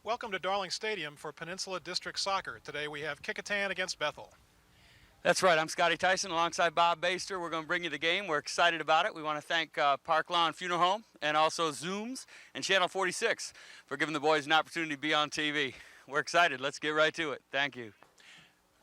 Welcome to Darling Stadium for Peninsula District Soccer. Today we have Kecoughtan against Bethel. That's right. I'm Scotty Tyson alongside Bob Baster. We're going to bring you the game. We're excited about it. We want to thank Park Lawn Funeral Home and also Zooms and Channel 46 for giving the boys an opportunity to be on TV. We're excited. Let's get right to it. Thank you.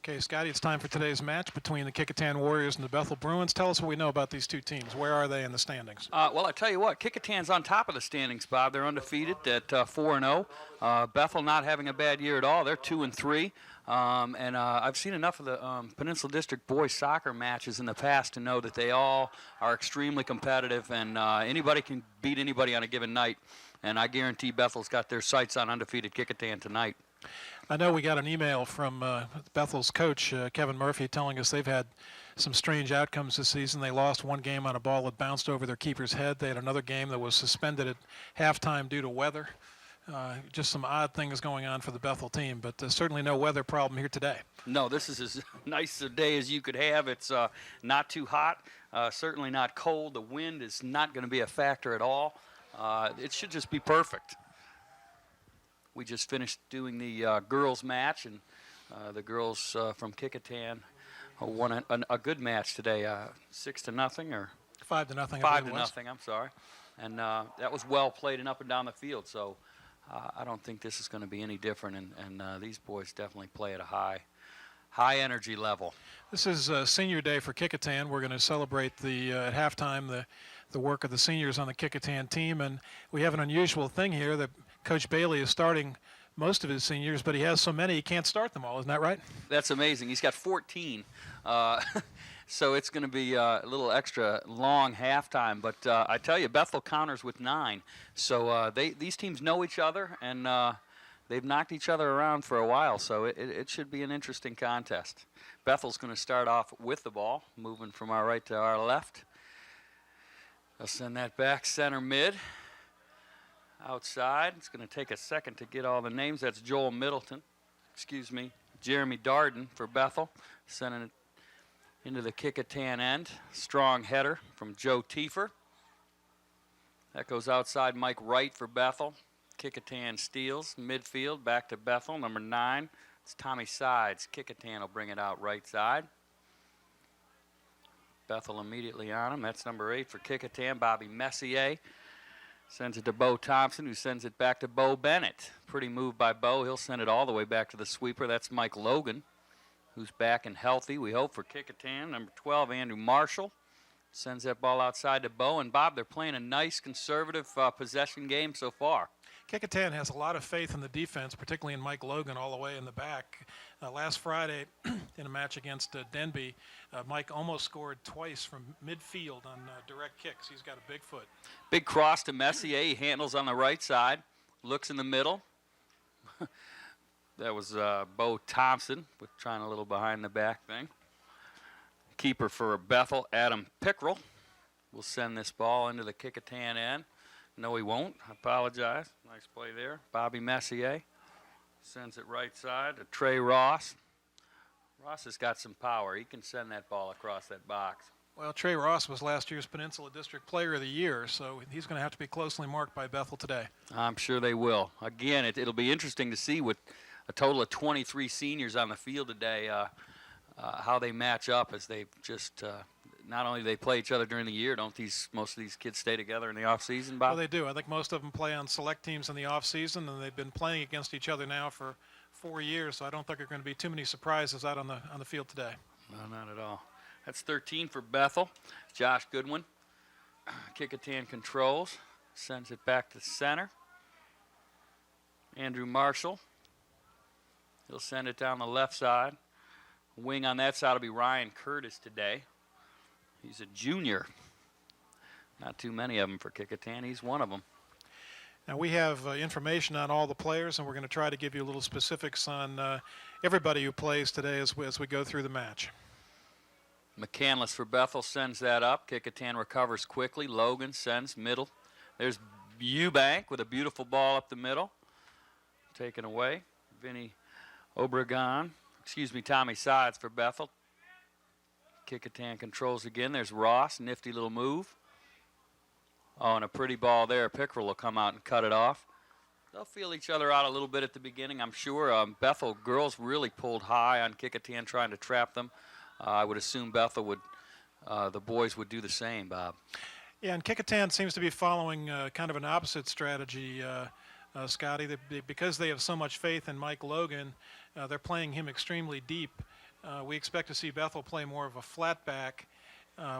Okay, Scotty, it's time for today's match between the Kecoughtan Warriors and the Bethel Bruins. Tell us what we know about these two teams. Where are they in the standings? Well, I tell you what, Kecoughtan's on top of the standings, Bob. They're undefeated at 4-0. Bethel not having a bad year at all. They're 2-3. I've seen enough of the Peninsula District boys soccer matches in the past to know that they all are extremely competitive, and anybody can beat anybody on a given night. And I guarantee Bethel's got their sights on undefeated Kecoughtan tonight. I know we got an email from Bethel's coach, Kevin Murphy, telling us they've had some strange outcomes this season. They lost one game on a ball that bounced over their keeper's head. They had another game that was suspended at halftime due to weather. Just some odd things going on for the Bethel team, but certainly no weather problem here today. No, this is as nice a day as you could have. It's not too hot, certainly not cold. The wind is not going to be a factor at all. It should just be perfect. We just finished doing the girls match, and the girls from Kecoughtan won a good match today, 6-0 or 5-0. 5-0. I'm sorry, and that was well played and up and down the field. So I don't think this is going to be any different, and these boys definitely play at a high energy level. This is senior day for Kecoughtan. We're going to celebrate at halftime the work of the seniors on the Kecoughtan team, and we have an unusual thing here that Coach Bailey is starting most of his seniors, but he has so many he can't start them all. Isn't that right? That's amazing. He's got 14, so it's going to be a little extra long halftime. But I tell you, Bethel counters with 9, so these teams know each other, and they've knocked each other around for a while, so it should be an interesting contest. Bethel's going to start off with the ball, moving from our right to our left. They'll send that back center mid. Outside, it's going to take a second to get all the names. That's Joel Middleton, Jeremy Darden for Bethel, sending it into the Kecoughtan end. Strong header from Joe Tiefer. That goes outside Mike Wright for Bethel. Kecoughtan steals, midfield, back to Bethel, number 9. It's Tommy Sides. Kecoughtan will bring it out right side. Bethel immediately on him. That's number 8 for Kecoughtan, Bobby Messier. Sends it to Bo Thompson, who sends it back to Bo Bennett. Pretty move by Bo. He'll send it all the way back to the sweeper. That's Mike Logan, who's back and healthy, we hope, for Kecoughtan. Number 12, Andrew Marshall, sends that ball outside to Bo. And, Bob, they're playing a nice, conservative possession game so far. Kecoughtan has a lot of faith in the defense, particularly in Mike Logan all the way in the back. Last Friday in a match against Denby, Mike almost scored twice from midfield on direct kicks. He's got a big foot. Big cross to Messier. He handles on the right side, looks in the middle. That was Bo Thompson with trying a little behind the back thing. Keeper for Bethel, Adam Pickrell, will send this ball into the Kecoughtan end. No, he won't. I apologize. Nice play there. Bobby Messier sends it right side to Trey Ross. Ross has got some power. He can send that ball across that box. Well, Trey Ross was last year's Peninsula District Player of the Year, so he's going to have to be closely marked by Bethel today. I'm sure they will. Again, it'll be interesting to see with a total of 23 seniors on the field today how they match up as they just not only do they play each other during the year, don't most of these kids stay together in the off season, Bob? Well, they do. I think most of them play on select teams in the off season, and they've been playing against each other now for 4 years, so I don't think there are going to be too many surprises out on the field today. No, not at all. That's 13 for Bethel. Josh Goodwin. Kecoughtan controls. Sends it back to center. Andrew Marshall. He'll send it down the left side. Wing on that side will be Ryan Curtis today. He's a junior. Not too many of them for Kecoughtan. He's one of them. Now we have information on all the players, and we're going to try to give you a little specifics on everybody who plays today as we go through the match. McCandless for Bethel sends that up. Kecoughtan recovers quickly. Logan sends middle. There's Eubank with a beautiful ball up the middle. Taken away. Tommy Sides for Bethel. Kecoughtan controls again. There's Ross. Nifty little move. Oh, and a pretty ball there. Pickrell will come out and cut it off. They'll feel each other out a little bit at the beginning, I'm sure. Bethel girls really pulled high on Kecoughtan trying to trap them. I would assume Bethel would, the boys would do the same, Bob. Yeah, and Kecoughtan seems to be following kind of an opposite strategy, Scotty. Because they have so much faith in Mike Logan, they're playing him extremely deep. We expect to see Bethel play more of a flat back,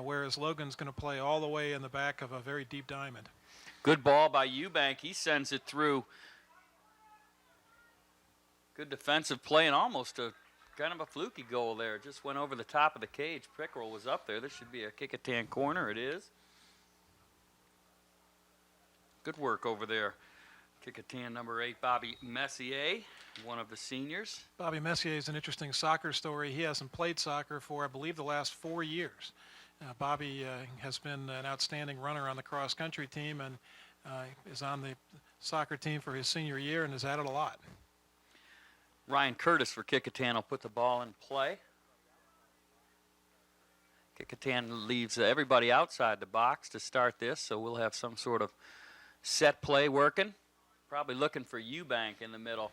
whereas Logan's going to play all the way in the back of a very deep diamond. Good ball by Eubank. He sends it through. Good defensive play and almost a kind of a fluky goal there. Just went over the top of the cage. Pickrell was up there. This should be a Kecoughtan corner. It is. Good work over there. Kecoughtan number 8, Bobby Messier, one of the seniors. Bobby Messier is an interesting soccer story. He hasn't played soccer for, I believe, the last 4 years. Bobby has been an outstanding runner on the cross-country team and is on the soccer team for his senior year and has added a lot. Ryan Curtis for Kecoughtan will put the ball in play. Kecoughtan leaves everybody outside the box to start this, so we'll have some sort of set play working. Probably looking for Eubank in the middle,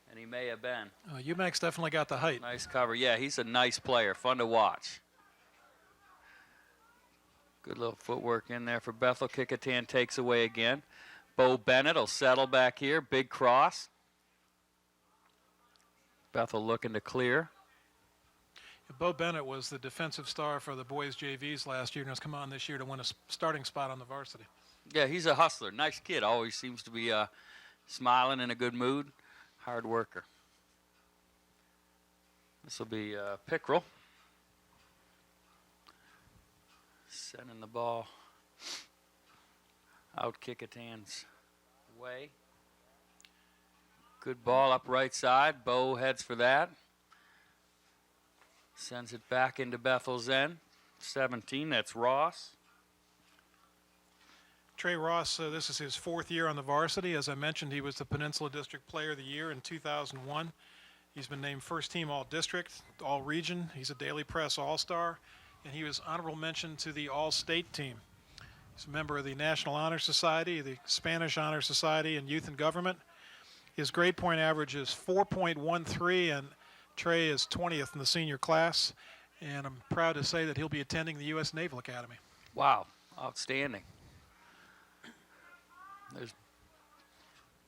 and he may have been. Eubank's definitely got the height. Nice cover. Yeah, he's a nice player. Fun to watch. Good little footwork in there for Bethel. Kecoughtan takes away again. Bo Bennett will settle back here. Big cross. Bethel looking to clear. Bo Bennett was the defensive star for the boys JVs last year and has come on this year to win a starting spot on the varsity. Yeah, he's a hustler. Nice kid. Always seems to be smiling, in a good mood. Hard worker. This will be Pickrell. Sending the ball out Kecoughtan's way. Good ball up right side. Bo heads for that. Sends it back into Bethel's end. 17, that's Ross. Trey Ross, this is his 4th year on the varsity. As I mentioned, he was the Peninsula District Player of the Year in 2001. He's been named first team all-district, all-region. He's a Daily Press all-star, and he was honorable mention to the all-state team. He's a member of the National Honor Society, the Spanish Honor Society, and Youth and Government. His grade point average is 4.13, and Trey is 20th in the senior class. And I'm proud to say that he'll be attending the U.S. Naval Academy. Wow, outstanding. There's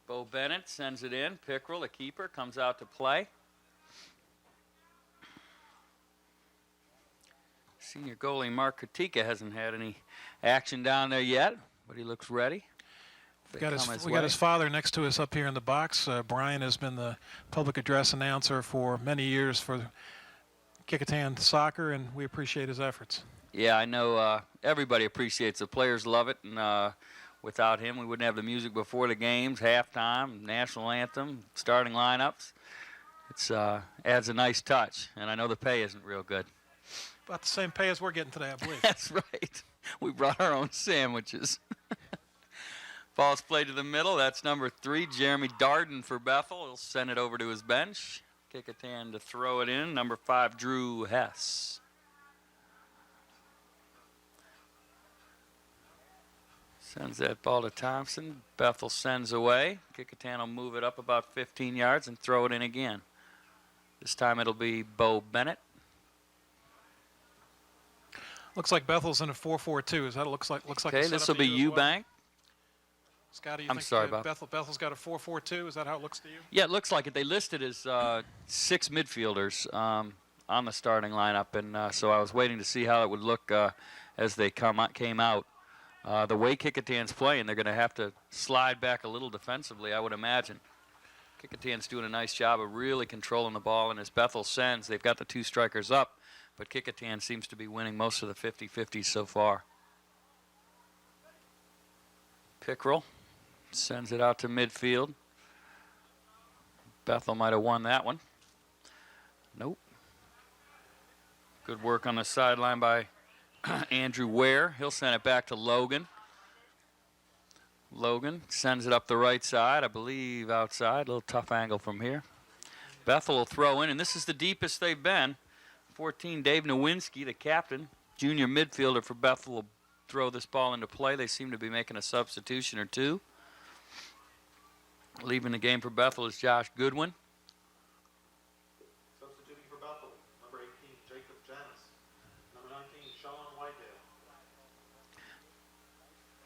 Bo Bennett, sends it in. Pickrell, the keeper, comes out to play. Senior goalie Mark Katika hasn't had any action down there yet, but he looks ready. We got his father next to us up here in the box. Brian has been the public address announcer for many years for Kecoughtan soccer, and we appreciate his efforts. Yeah, I know everybody appreciates it. The players love it, and without him, we wouldn't have the music before the games, halftime, national anthem, starting lineups. It's adds a nice touch, and I know the pay isn't real good. About the same pay as we're getting today, I believe. That's right. We brought our own sandwiches. Ball's played to the middle. That's number 3, Jeremy Darden for Bethel. He'll send it over to his bench. Kecoughtan to throw it in. Number 5, Drew Hess. Sends that ball to Thompson. Bethel sends away. Kecoughtan will move it up about 15 yards and throw it in again. This time it'll be Bo Bennett. Looks like Bethel's in a 4-4-2. Is that it looks like? Okay, this will be Eubank. Scotty, you I'm think sorry, Bob. Bethel's got a 4-4-2? Is that how it looks to you? Yeah, it looks like it. They listed as 6 midfielders on the starting lineup, and so I was waiting to see how it would look as they came out. The way Kecoughtan's playing, they're going to have to slide back a little defensively, I would imagine. Kecoughtan's doing a nice job of really controlling the ball, and as Bethel sends, they've got the 2 strikers up, but Kecoughtan seems to be winning most of the 50-50s so far. Pickrell sends it out to midfield. Bethel might have won that one. Nope. Good work on the sideline by Andrew Ware. He'll send it back to Logan. Logan sends it up the right side, I believe outside. A little tough angle from here. Bethel will throw in, and this is the deepest they've been. 14, Dave Nowinski, the captain, junior midfielder for Bethel, will throw this ball into play. They seem to be making a substitution or two. Leaving the game for Bethel is Josh Goodwin. Substituting for Bethel, number 18, Jacob Janis. Number 19, Sean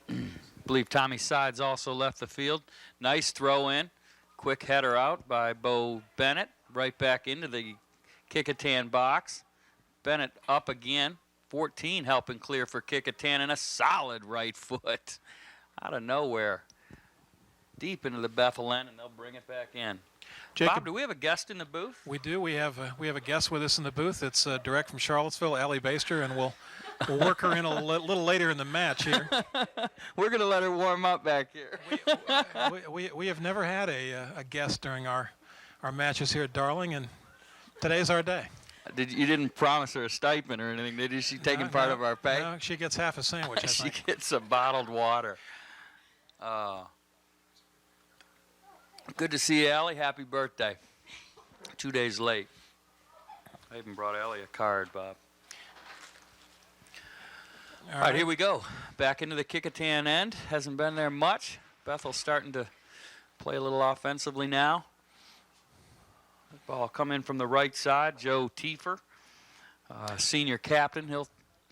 Whitedale. I believe Tommy Sides also left the field. Nice throw in. Quick header out by Bo Bennett. Right back into the Kecoughtan box. Bennett up again. 14 helping clear for Kecoughtan, and a solid right foot out of nowhere. Deep into the Bethel end, and they'll bring it back in. Jacob, Bob, do we have a guest in the booth? we do. We have a guest with us in the booth. It's direct from Charlottesville, Allie Baster, and we'll work her in a little later in the match here. We're going to let her warm up back here. We have never had a guest during our matches here at Darling, and today's our day. You didn't promise her a stipend or anything, did you? She taking part of our pay? No, she gets half a sandwich, I She think. gets some bottled water. Good to see you, Allie. Happy birthday. 2 days late. I even brought Allie a card, Bob. All right, here we go. Back into the Kecoughtan end. Hasn't been there much. Bethel's starting to play a little offensively now. Ball come in from the right side. Joe Tiefer, senior captain. He'll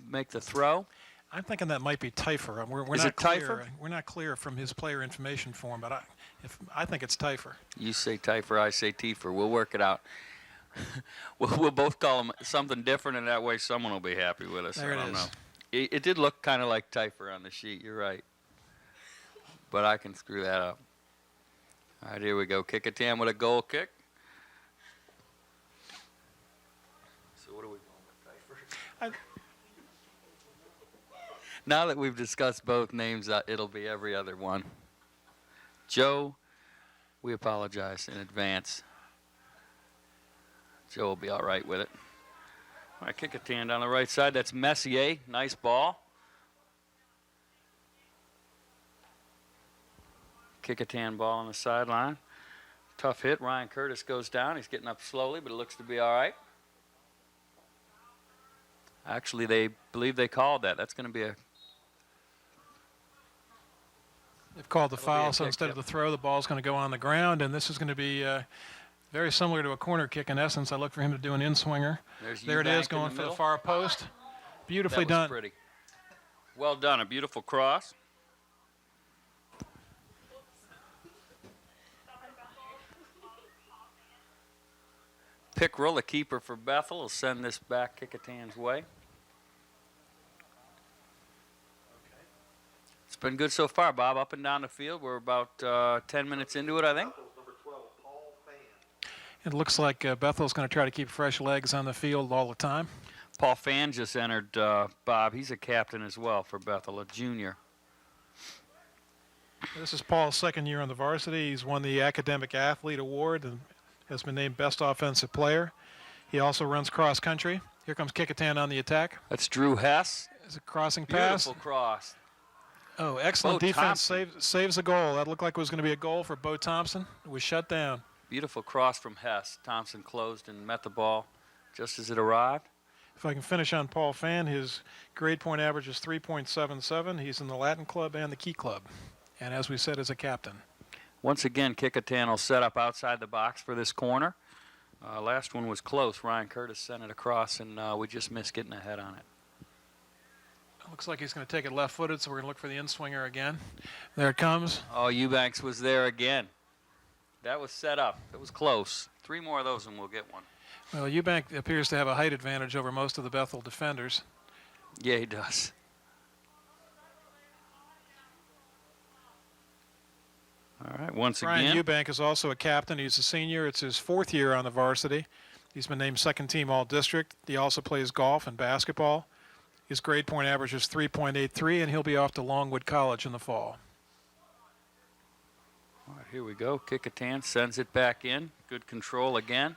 make the throw. I'm thinking that might be Teifer. We're Is not it clear. Teifer? We're not clear from his player information form, but I think it's Teifer. You say Teifer, I say Tiefer. We'll work it out. We'll both call him something different, and that way someone will be happy with us. There I don't it is. know. It did look kind of like Teifer on the sheet. You're right. But I can screw that up. All right, here we go. Kecoughtan with a goal kick. So what are we going with, Teifer? Now that we've discussed both names, it'll be every other one. Joe, we apologize in advance. Joe will be all right with it. All right, Kecoughtan down the right side. That's Messier. Nice ball. Kecoughtan ball on the sideline. Tough hit. Ryan Curtis goes down. He's getting up slowly, but it looks to be all right. Actually, they believe they called that. That's going to be a... They've called the That'll be foul, a so kick, instead yep. of the throw, the ball's going to go on the ground, and this is going to be very similar to a corner kick in essence. I look for him to do an in-swinger. There it is, going for the far post. Beautifully That was done. pretty. Well done. A beautiful cross. Pickrell, the keeper for Bethel, will send this back Kecoughtan's way. It's been good so far, Bob. Up and down the field. We're about 10 minutes into it, I think. It looks like Bethel's going to try to keep fresh legs on the field all the time. Paul Fan just entered, Bob. He's a captain as well for Bethel, a junior. This is Paul's second year on the varsity. He's won the Academic Athlete Award and has been named Best Offensive Player. He also runs cross country. Here comes Kecoughtan on the attack. That's Drew Hess. It's a crossing pass. Beautiful cross. Oh, excellent Bo defense. Thompson. Saves a goal. That looked like it was going to be a goal for Bo Thompson. It was shut down. Beautiful cross from Hess. Thompson closed and met the ball just as it arrived. If I can finish on Paul Fan, his grade point average is 3.77. He's in the Latin Club and the Key Club. And as we said, is a captain. Once again, Kecoughtan will set up outside the box for this corner. Last one was close. Ryan Curtis sent it across, and we just missed getting a head on it. Looks like he's going to take it left-footed, so we're going to look for the in-swinger again. There it comes. Oh, Eubanks was there again. That was set up. It was close. 3 more of those and we'll get one. Well, Eubank appears to have a height advantage over most of the Bethel defenders. Yeah, he does. All right, once Brian again. Eubank is also a captain. He's a senior. It's his 4th year on the varsity. He's been named second team all-district. He also plays golf and basketball. His grade point average is 3.83, and he'll be off to Longwood College in the fall. All right, here we go. Kecoughtan sends it back in. Good control again.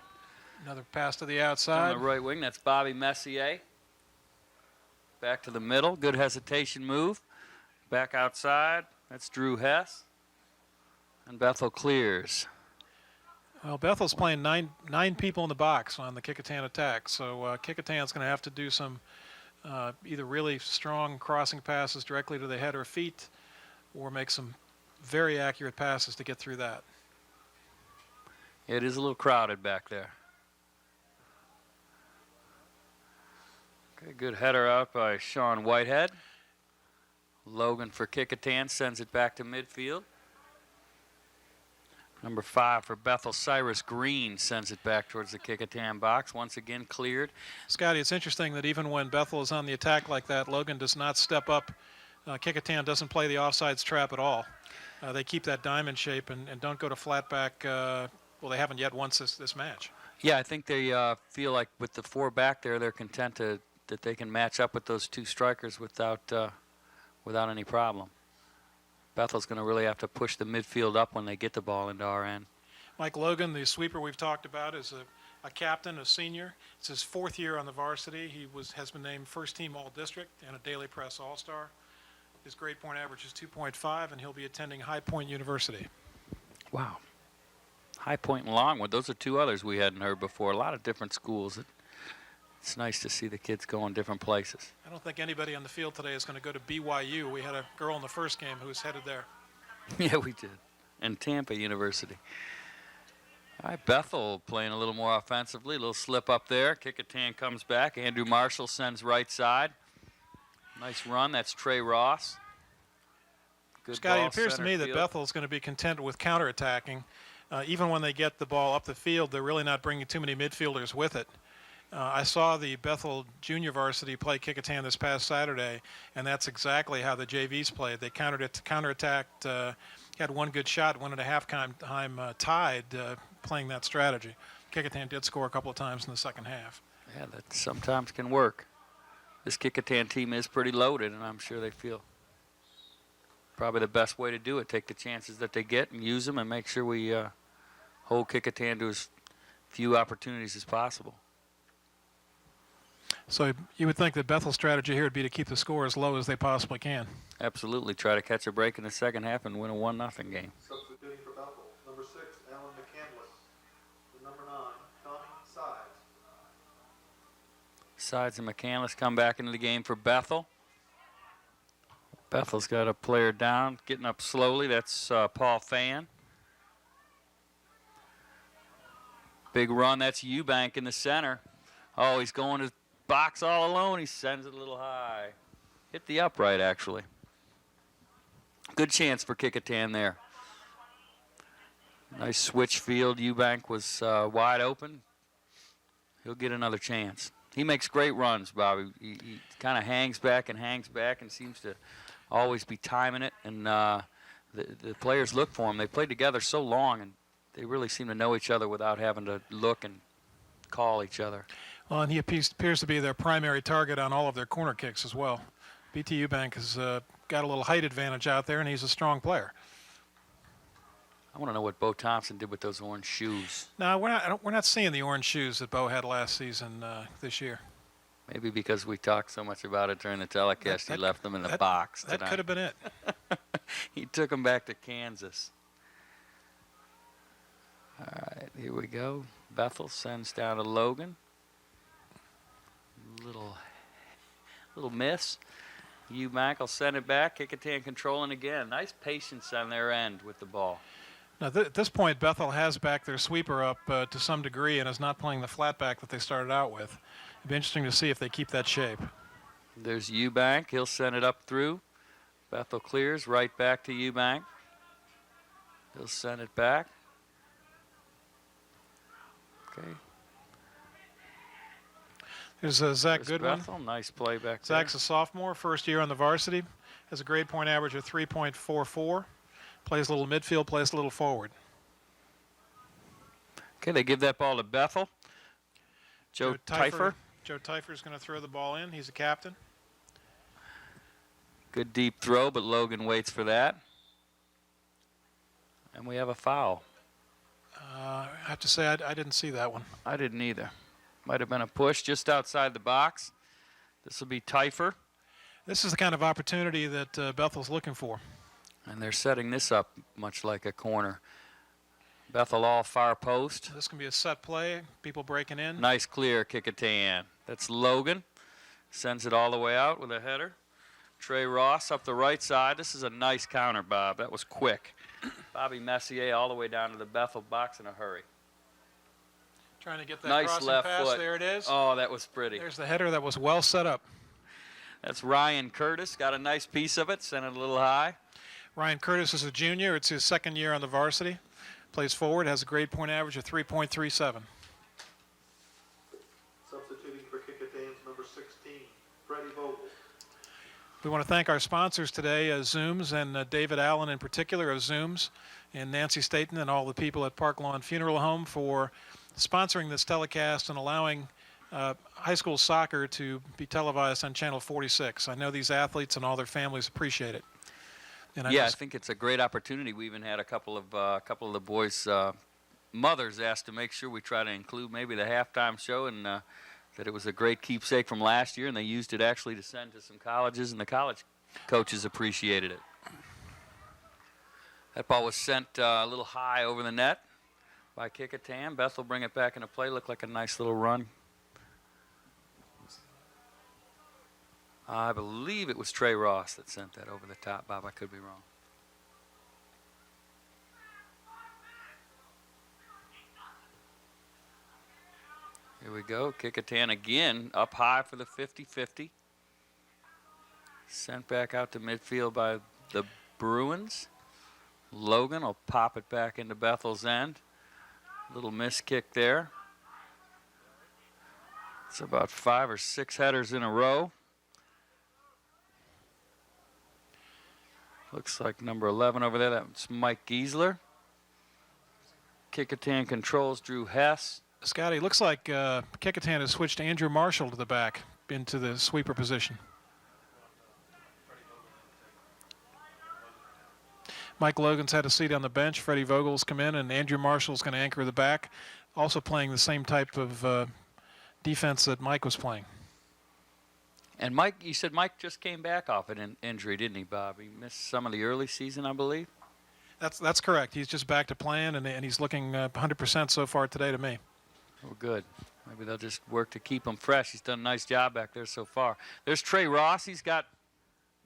Another pass to the On outside. the right wing, that's Bobby Messier. Back to the middle. Good hesitation move. Back outside. That's Drew Hess. And Bethel clears. Well, Bethel's playing nine people in the box on the Kecoughtan attack, so Kecoughtan's going to have to do some either really strong crossing passes directly to the head or feet, or make some very accurate passes to get through that. It is a little crowded back there. Okay, good header out by Sean Whitehead. Logan for Kecoughtan sends it back to midfield. Number 5 for Bethel, Cyrus Green, sends it back towards the Kecoughtan box. Once again cleared. Scotty, it's interesting that even when Bethel is on the attack like that, Logan does not step up. Kecoughtan doesn't play the offsides trap at all. They keep that diamond shape and don't go to flat back. Well, they haven't yet once this match. Yeah, I think they feel like with the 4 back there, they're content that they can match up with those 2 strikers without any problem. Bethel's going to really have to push the midfield up when they get the ball into our end. Mike Logan, the sweeper we've talked about, is a captain, a senior. It's his 4th year on the varsity. He has been named first team All-District and a Daily Press All-Star. His grade point average is 2.5, and he'll be attending High Point University. Wow. High Point and Longwood, those are 2 others we hadn't heard before. A lot of different schools. It's nice to see the kids going different places. I don't think anybody on the field today is going to go to BYU. We had a girl in the first game who was headed there. Yeah, we did. And Tampa University. All right, Bethel playing a little more offensively. A little slip up there. Kecoughtan comes back. Andrew Marshall sends right side. Nice run. That's Trey Ross. Good Scotty, ball, it appears to me that field. Bethel is going to be content with counterattacking. Even when they get the ball up the field, they're really not bringing too many midfielders with it. I saw the Bethel junior varsity play Kecoughtan this past Saturday, and that's exactly how the JVs played. They counterattacked, had one good shot, went at a halftime tied, playing that strategy. Kecoughtan did score a couple of times in the second half. Yeah, that sometimes can work. This Kecoughtan team is pretty loaded, and I'm sure they feel probably the best way to do it. Take the chances that they get and use them and make sure we hold Kecoughtan to as few opportunities as possible. So you would think that Bethel's strategy here would be to keep the score as low as they possibly can. Absolutely. Try to catch a break in the second half and win a 1-0 game. Substituting for Bethel, number 6, Alan McCandless. The number 9, Tommy Sides. Sides and McCandless come back into the game for Bethel. Bethel's got a player down, getting up slowly. That's Paul Fan. Big run. That's Eubank in the center. Oh, he's going to box all alone. He sends it a little high. Hit the upright, actually. Good chance for Kecoughtan there. Nice switch field. Eubank was wide open. He'll get another chance. He makes great runs, Bobby. He kind of hangs back and seems to always be timing it. And the players look for him. They played together so long, and they really seem to know each other without having to look and call each other. Well, and he appears to be their primary target on all of their corner kicks as well. BT Eubank has got a little height advantage out there, and he's a strong player. I want to know what Bo Thompson did with those orange shoes. No, we're not seeing the orange shoes that Bo had last season this year. Maybe because we talked so much about it during the telecast, he left them in the box tonight. That could have been it. He took them back to Kansas. All right, here we go. Bethel sends down to Logan. Little miss. Eubank will send it back. Kecoughtan controlling again. Nice patience on their end with the ball. Now, at this point, Bethel has backed their sweeper up to some degree and is not playing the flat back that they started out with. It'd be interesting to see if they keep that shape. There's Eubank. He'll send it up through. Bethel clears right back to Eubank. He'll send it back. Okay. There's Zach There's Goodwin. Bethel. Nice play back there. Zach's a sophomore, first year on the varsity. Has a grade point average of 3.44. Plays a little midfield, plays a little forward. Okay, they give that ball to Bethel. Joe Teifer. Joe Teifer's going to throw the ball in. He's a captain. Good deep throw, but Logan waits for that. And we have a foul. I have to say I didn't see that one. I didn't either. Might have been a push just outside the box. This will be Teifer. This is the kind of opportunity that Bethel's looking for. And they're setting this up much like a corner. Bethel all far post. This can be a set play, people breaking in. Nice clear, Kecoughtan. That's Logan. Sends it all the way out with a header. Trey Ross up the right side. This is a nice counter, Bob. That was quick. Bobby Messier all the way down to the Bethel box in a hurry. Trying to get that Nice crossing left pass. foot. There it is. Oh, that was pretty. There's the header that was well set up. That's Ryan Curtis. Got a nice piece of it. Sent it a little high. Ryan Curtis is a junior. It's his second year on the varsity. Plays forward, has a grade point average of 3.37. Substituting for Kecoughtan's number 16, Freddie Vogel. We want to thank our sponsors today, Zooms, and David Allen in particular of Zooms, and Nancy Staten and all the people at Park Lawn Funeral Home for sponsoring this telecast and allowing high school soccer to be televised on Channel 46. I know these athletes and all their families appreciate it. And I think it's a great opportunity. We even had a couple of the boys' mothers asked to make sure we try to include maybe the halftime show, and that it was a great keepsake from last year, and they used it actually to send to some colleges, and the college coaches appreciated it. That ball was sent a little high over the net by Kecoughtan. Bethel bring it back into play. Looked like a nice little run. I believe it was Trey Ross that sent that over the top, Bob. I could be wrong. Here we go. Kecoughtan again, up high for the 50-50. Sent back out to midfield by the Bruins. Logan will pop it back into Bethel's end. Little miss kick there. It's about 5 or 6 headers in a row. Looks like number 11 over there. That's Mike Giesler. Kecoughtan controls Drew Hess. Scotty, looks like Kecoughtan has switched Andrew Marshall to the back into the sweeper position. Mike Logan's had a seat on the bench. Freddie Vogel's come in, and Andrew Marshall's going to anchor the back, also playing the same type of defense that Mike was playing. And Mike, you said Mike just came back off an injury, didn't he, Bob? He missed some of the early season, I believe. That's correct. He's just back to playing, and he's looking 100% so far today to me. Oh, good. Maybe they'll just work to keep him fresh. He's done a nice job back there so far. There's Trey Ross. He's got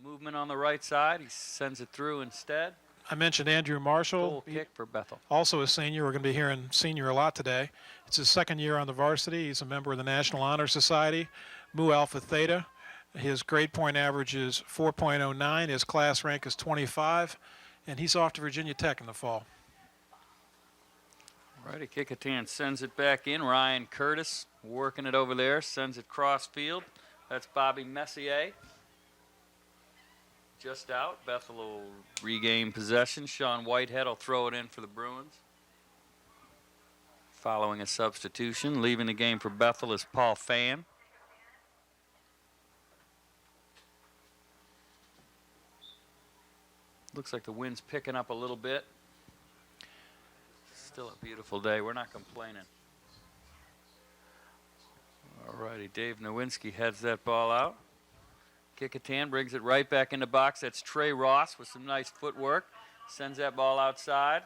movement on the right side. He sends it through instead. I mentioned Andrew Marshall. Goal kick for Bethel. Also a senior. We're going to be hearing senior a lot today. It's his second year on the varsity. He's a member of the National Honor Society, Mu Alpha Theta. His grade point average is 4.09. His class rank is 25, and he's off to Virginia Tech in the fall. Righty, Kecoughtan sends it back in. Ryan Curtis working it over there, sends it cross field. That's Bobby Messier. Just out. Bethel will regain possession. Sean Whitehead will throw it in for the Bruins. Following a substitution, leaving the game for Bethel is Paul Fan. Looks like the wind's picking up a little bit. Still a beautiful day. We're not complaining. All righty, Dave Nowinski heads that ball out. Kecoughtan brings it right back in the box. That's Trey Ross with some nice footwork. Sends that ball outside.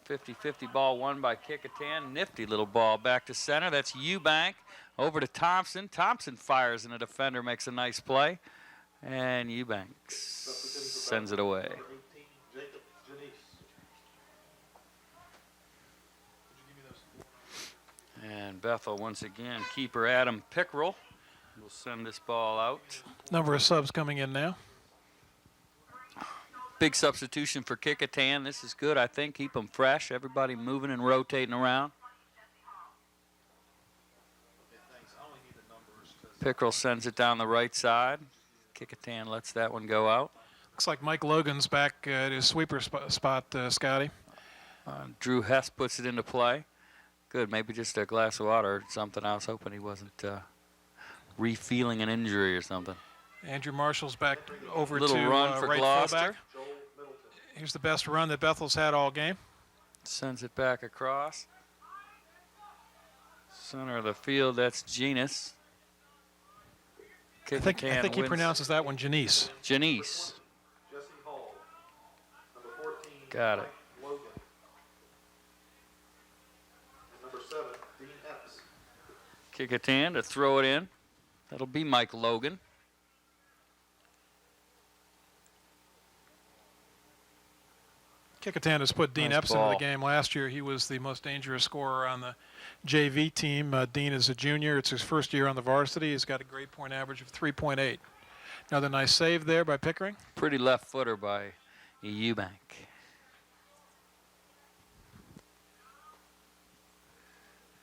50-50 ball won by Kecoughtan. Nifty little ball back to center. That's Eubank over to Thompson. Thompson fires and a defender makes a nice play. And Eubank sends it away. And Bethel once again, keeper Adam Pickrell will send this ball out. Number of subs coming in now. Big substitution for Kecoughtan. This is good, I think. Keep them fresh. Everybody moving and rotating around. Pickrell sends it down the right side. Kecoughtan lets that one go out. Looks like Mike Logan's back at his sweeper spot, Scotty. Drew Hess puts it into play. Good, maybe just a glass of water or something. I was hoping he wasn't re-feeling an injury or something. Andrew Marshall's back over Little to run for right Gloucester. fullback. Here's the best run that Bethel's had all game. Sends it back across. Center of the field, that's Genus. I think he pronounces that one Janice. Janice. Jesse Hall, number 14. Got it. Logan. And number 7, Dean Epps. Kecoughtan to throw it in. That'll be Mike Logan. Kecoughtan has put Dean Nice Epps into ball. the game last year. He was the most dangerous scorer on the JV team. Dean is a junior. It's his first year on the varsity. He's got a grade point average of 3.8. Another nice save there by Pickering. Pretty left footer by Eubank.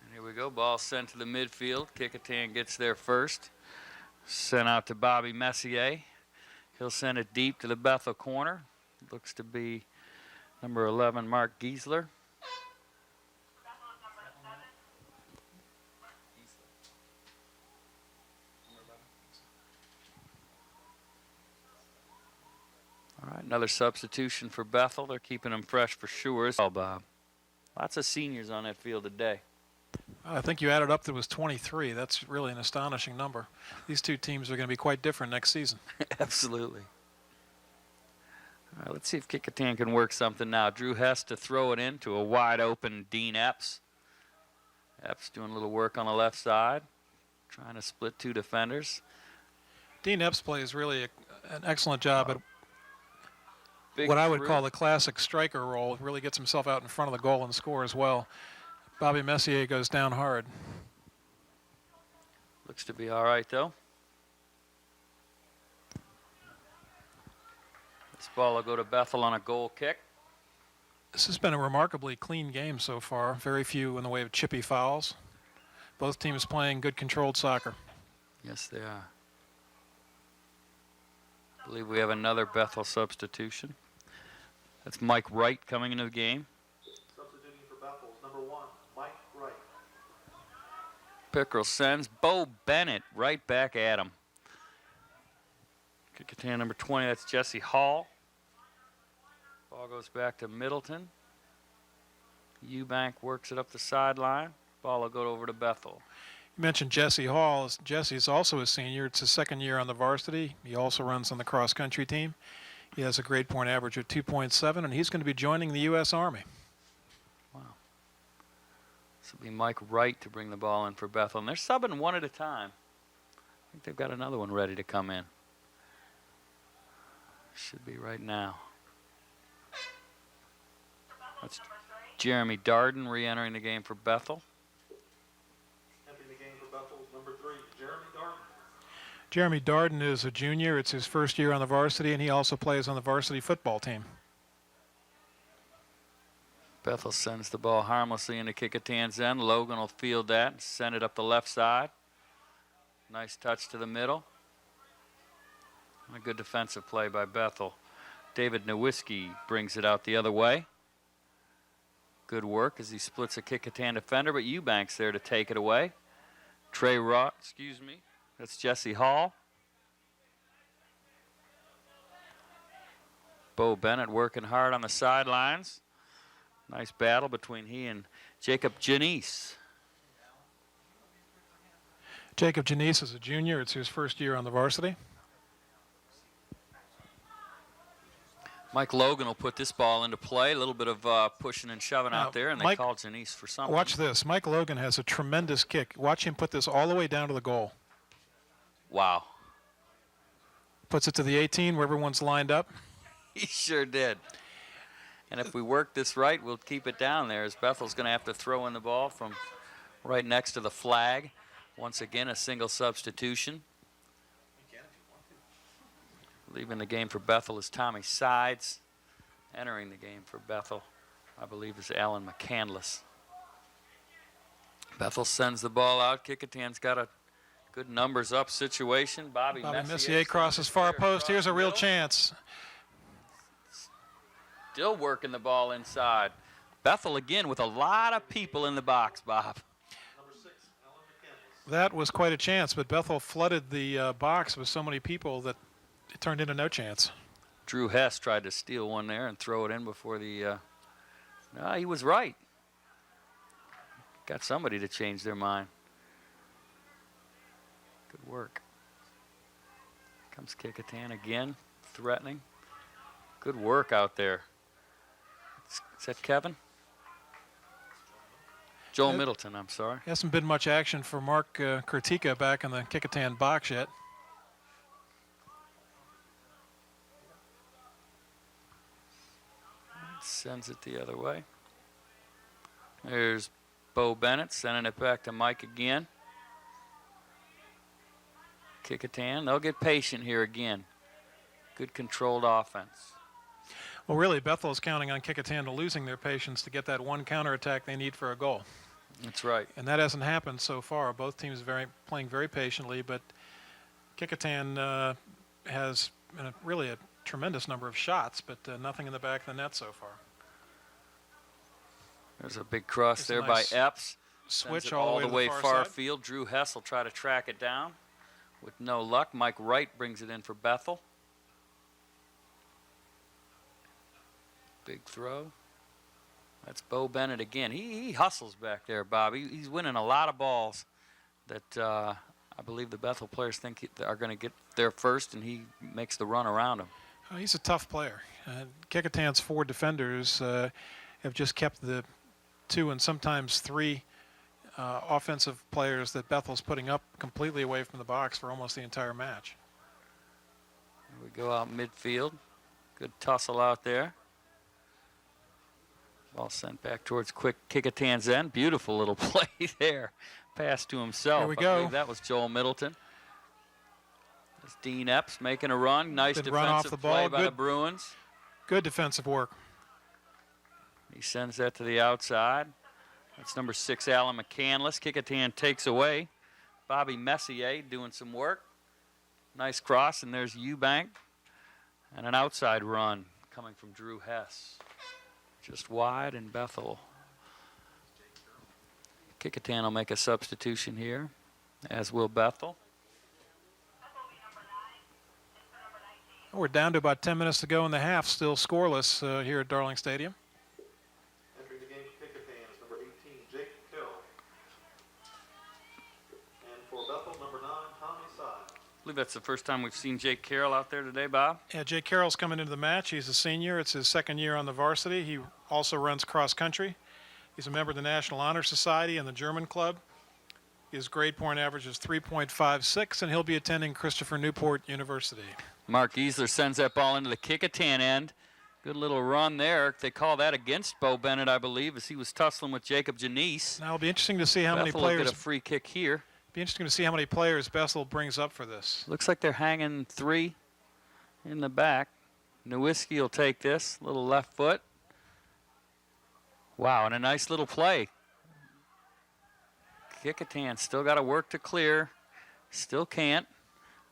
And here we go. Ball sent to the midfield. Kecoughtan gets there first. Sent out to Bobby Messier. He'll send it deep to the Bethel corner. Looks to be number 11, Mark Giesler. All right, another substitution for Bethel. They're keeping them fresh for sure. Oh, Bob. Lots of seniors on that field today. I think you added up there was 23. That's really an astonishing number. These two teams are going to be quite different next season. Absolutely. All right, let's see if Kecoughtan can work something now. Drew Hess to throw it in to a wide open Dean Epps. Epps doing a little work on the left side, trying to split two defenders. Dean Epps plays really an excellent job at Big what I would through. call the classic striker role. Really gets himself out in front of the goal and scores well. Bobby Messier goes down hard. Looks to be all right, though. This ball will go to Bethel on a goal kick. This has been a remarkably clean game so far. Very few in the way of chippy fouls. Both teams playing good controlled soccer. Yes, they are. I believe we have another Bethel substitution. That's Mike Wright coming into the game. Substituting for Bethel is number 1, Mike Wright. Pickerel sends Bo Bennett right back at him. Kecoughtan number 20, that's Jesse Hall. Ball goes back to Middleton. Eubank works it up the sideline. Ball will go over to Bethel. You mentioned Jesse Hall. Jesse's also a senior. It's his second year on the varsity. He also runs on the cross-country team. He has a grade point average of 2.7, and he's going to be joining the U.S. Army. Wow. This will be Mike Wright to bring the ball in for Bethel. And they're subbing one at a time. I think they've got another one ready to come in. Should be right now. That's Jeremy Darden re-entering the game for Bethel. Entering the game for Bethel is number 3, Jeremy Darden. Jeremy Darden is a junior. It's his first year on the varsity, and he also plays on the varsity football team. Bethel sends the ball harmlessly into Kecoughtan's end. Logan will field that and send it up the left side. Nice touch to the middle. A good defensive play by Bethel. David Nowitzki brings it out the other way. Good work as he splits a Kecoughtan defender, but Eubank's there to take it away. That's Jesse Hall. Bo Bennett working hard on the sidelines. Nice battle between he and Jacob Janice. Jacob Janice is a junior. It's his first year on the varsity. Mike Logan will put this ball into play. A little bit of pushing and shoving out there, and they call Janice for something. Watch this. Mike Logan has a tremendous kick. Watch him put this all the way down to the goal. Wow. Puts it to the 18 where everyone's lined up. He sure did. And if we work this right, we'll keep it down there, as Bethel's going to have to throw in the ball from right next to the flag. Once again, a single substitution. Leaving the game for Bethel is Tommy Sides. Entering the game for Bethel, I believe, is Alan McCandless. Bethel sends the ball out. Kecoughtan's got a good numbers up situation. Bobby Messier crosses far post. Here's a real chance. Still working the ball inside. Bethel again with a lot of people in the box, Bob. Number 6, Alan McCandless. That was quite a chance, but Bethel flooded the box with so many people that it turned into no chance. Drew Hess tried to steal one there and throw it in before the... No, he was right. Got somebody to change their mind. Good work. Comes Kecoughtan again, threatening. Good work out there. Is that Kevin? Joel Middleton, I'm sorry. Hasn't been much action for Mark Kurtika back in the Kecoughtan box yet. Sends it the other way. There's Bo Bennett sending it back to Mike again. Kecoughtan, they'll get patient here again. Good controlled offense. Well, really, Bethel is counting on Kecoughtan to losing their patience to get that one counterattack they need for a goal. That's right. And that hasn't happened so far. Both teams playing very patiently, but Kecoughtan has really a tremendous number of shots, but nothing in the back of the net so far. There's a big cross There's a there nice by Epps. Switch Sends it all the way to the far side. field. Drew Hess will try to track it down with no luck. Mike Wright brings it in for Bethel. Big throw. That's Bo Bennett again. He hustles back there, Bob. He's winning a lot of balls that I believe the Bethel players think are going to get there first, and he makes the run around him. Oh, he's a tough player. Kecoughtan's 4 defenders have just kept the 2 and sometimes 3 offensive players that Bethel's putting up completely away from the box for almost the entire match. Here we go out midfield. Good tussle out there. Ball sent back towards Kecoughtan's end. Beautiful little play there. Pass to himself. Here we I go. believe that was Joel Middleton. That's Dean Epps making a run. Nice Good run off defensive the ball. play by the Bruins. Good defensive work. He sends that to the outside. That's number 6, Alan McCandless. Kecoughtan takes away. Bobby Messier doing some work. Nice cross, and there's Eubank. And an outside run coming from Drew Hess. Just wide, and Bethel. Kecoughtan will make a substitution here, as will Bethel. We're down to about 10 minutes to go in the half, still scoreless here at Darling Stadium. Entering the game for Kecoughtan is number 18, Jake Kill. And for Bethel, number 9, Tommy Side. I believe that's the first time we've seen Jake Carroll out there today, Bob. Yeah, Jake Carroll's coming into the match. He's a senior. It's his 2nd year on the varsity. He also runs cross country. He's a member of the National Honor Society and the German Club. His grade point average is 3.56, and he'll be attending Christopher Newport University. Mark Giesler sends that ball into the Kecoughtan end. Good little run there. They call that against Bo Bennett, I believe, as he was tussling with Jacob Janisse. Now it'll be interesting to see how many Bethel will players. get a free kick here. Be interesting to see how many players Bethel brings up for this. Looks like they're hanging 3 in the back. Nowinski will take this. Little left foot. Wow, and a nice little play. Kecoughtan still got to work to clear. Still can't.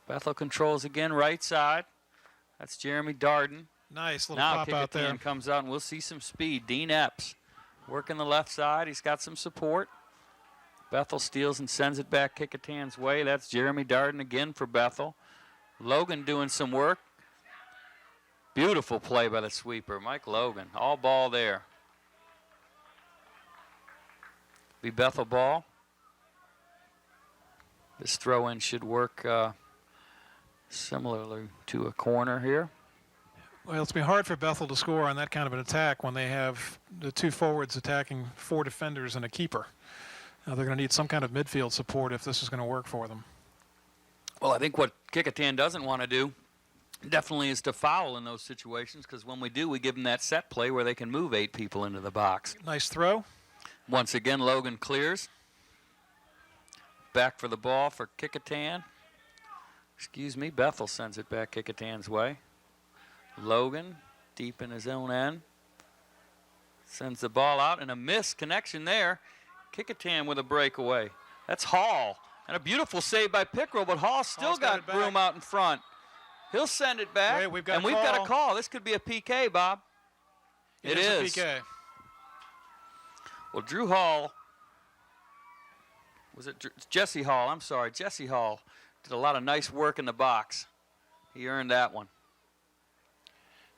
Bethel controls again, right side. That's Jeremy Darden. Nice little Now pop out there. Kecoughtan comes out, and we'll see some speed. Dean Epps working the left side. He's got some support. Bethel steals and sends it back Kecoughtan's way. That's Jeremy Darden again for Bethel. Logan doing some work. Beautiful play by the sweeper, Mike Logan. All ball there. Be Bethel ball. This throw-in should work similarly to a corner here. Well, it's been hard for Bethel to score on that kind of an attack when they have the 2 forwards attacking 4 defenders and a keeper. They're going to need some kind of midfield support if this is going to work for them. Well, I think what Kecoughtan doesn't want to do definitely is to foul in those situations, because when we do, we give them that set play where they can move 8 people into the box. Nice throw. Once again, Logan clears. Back for the ball for Kecoughtan. Excuse me, Bethel sends it back Kecoughtan's way. Logan, deep in his own end. Sends the ball out, and a missed connection there. Kecoughtan with a breakaway. That's Hall. And a beautiful save by Pickrell, but Hall still Hall's got got it back. room out in front. He'll send it back. Wait, we've got and a we've got a call. call. This could be a PK, Bob. It is. A PK. Well, Drew Hall, Jesse Hall, I'm sorry. Jesse Hall did a lot of nice work in the box. He earned that one.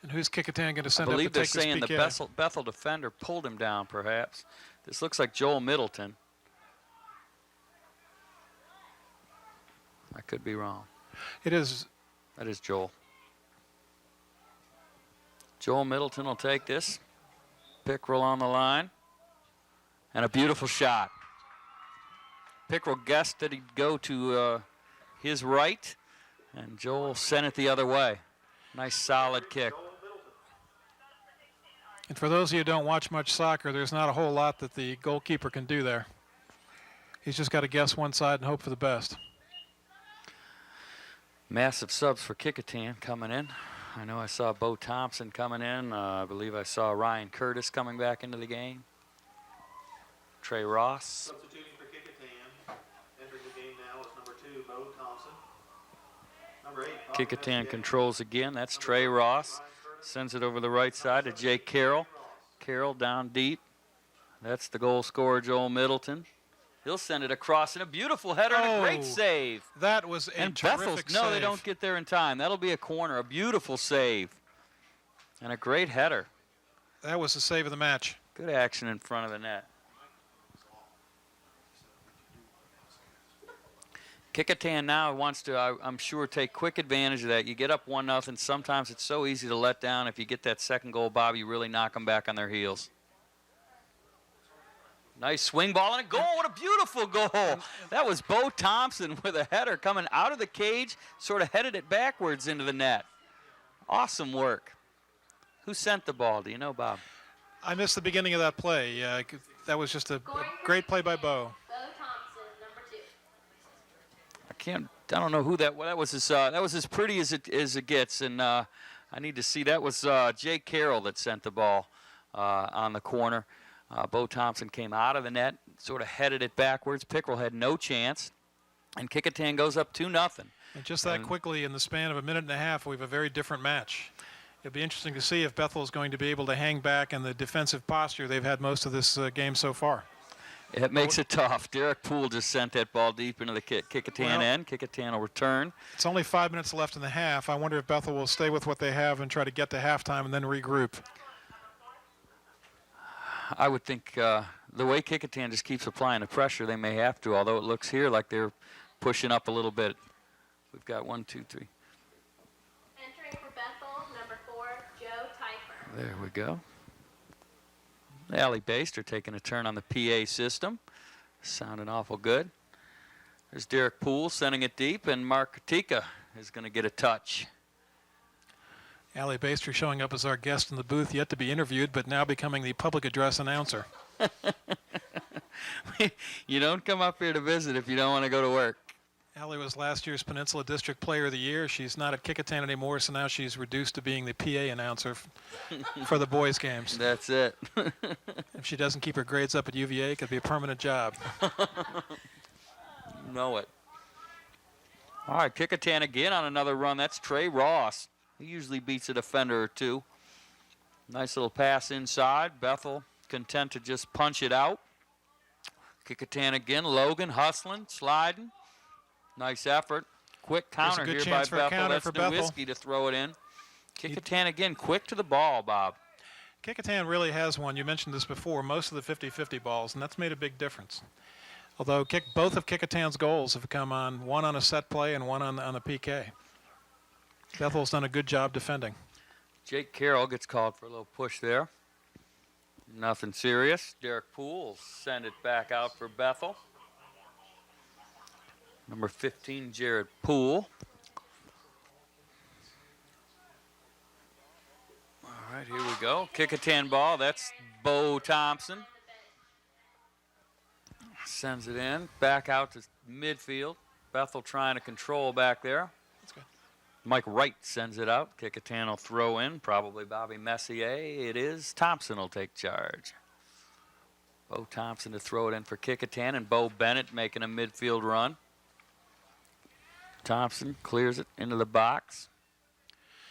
And who's Kecoughtan going to I send up to believe they're take this saying the PK? Bethel defender pulled him down, perhaps. This looks like Joel Middleton. I could be wrong. It is. That is Joel. Joel Middleton will take this. Pickrell on the line. And a beautiful shot. Pickrell guessed that he'd go to his right, and Joel sent it the other way. Nice solid kick. And for those of you who don't watch much soccer, there's not a whole lot that the goalkeeper can do there. He's just got to guess one side and hope for the best. Massive subs for Kecoughtan coming in. I know I saw Bo Thompson coming in. I believe I saw Ryan Curtis coming back into the game. Trey Ross. Substituting for Kecoughtan. Entering the game now is number 2, Bo Thompson. Number 8, Bobby Kecoughtan Messier. controls again. That's Number Trey 13, Ross. Ryan Curtis. Sends it over the right side to Jake Carroll. Carroll down deep. That's the goal scorer, Joel Middleton. He'll send it across in a beautiful header and a great Oh, save. That was a And terrific Bethel's, save. no, they don't get there in time. That'll be a corner, a beautiful save. And a great header. That was the save of the match. Good action in front of the net. Kecoughtan now wants to, I'm sure, take quick advantage of that. You get up 1-0. Sometimes it's so easy to let down. If you get that second goal, Bob, you really knock them back on their heels. Nice swing ball and a goal. What a beautiful goal. That was Bo Thompson with a header coming out of the cage, sort of headed it backwards into the net. Awesome work. Who sent the ball? Do you know, Bob? I missed the beginning of that play. That was just a great play by Bo. Bo Thompson, number 2. I don't know who that was. That was as pretty as it gets, and I need to see. That was Jake Carroll that sent the ball on the corner. Bo Thompson came out of the net, sort of headed it backwards. Pickrell had no chance, and Kecoughtan goes up 2-0. And just that quickly, in the span of a minute and a half, we have a very different match. It'll be interesting to see if Bethel is going to be able to hang back in the defensive posture they've had most of this game so far. It makes it tough. Derek Poole just sent that ball deep into the Kecoughtan end. Kecoughtan will return. It's only 5 minutes left in the half. I wonder if Bethel will stay with what they have and try to get to halftime and then regroup. I would think the way Kecoughtan just keeps applying the pressure, they may have to, although it looks here like they're pushing up a little bit. We've got 1, 2, 3. Entering for Bethel, number 4, Joe Typer. There we go. Allie Baster taking a turn on the PA system. Sounding awful good. There's Derek Poole sending it deep, and Mark Katika is going to get a touch. Allie Baster showing up as our guest in the booth, yet to be interviewed, but now becoming the public address announcer. You don't come up here to visit if you don't want to go to work. Allie was last year's Peninsula District Player of the Year. She's not at Kecoughtan anymore, so now she's reduced to being the PA announcer for the boys' games. That's it. If she doesn't keep her grades up at UVA, it could be a permanent job. Know it. All right, Kecoughtan again on another run. That's Trey Ross. He usually beats a defender or two. Nice little pass inside. Bethel content to just punch it out. Kecoughtan again. Logan hustling, sliding. Nice effort. Quick counter here by Bethel. That's Nowinski to throw it in. Kecoughtan again, quick to the ball, Bob. Kecoughtan really has won. You mentioned this before, most of the 50-50 balls, and that's made a big difference. Although both of Kecoughtan's goals have come on, one on a set play and one on a PK. Bethel's done a good job defending. Jake Carroll gets called for a little push there. Nothing serious. Derek Poole will send it back out for Bethel. Number 15, Jared Poole. All right, here we go. Kecoughtan ball. That's Bo Thompson. Sends it in. Back out to midfield. Bethel trying to control back there. That's good. Mike Wright sends it out. Kecoughtan will throw in. Probably Bobby Messier. It is. Thompson will take charge. Bo Thompson to throw it in for Kecoughtan, and Bo Bennett making a midfield run. Thompson clears it into the box.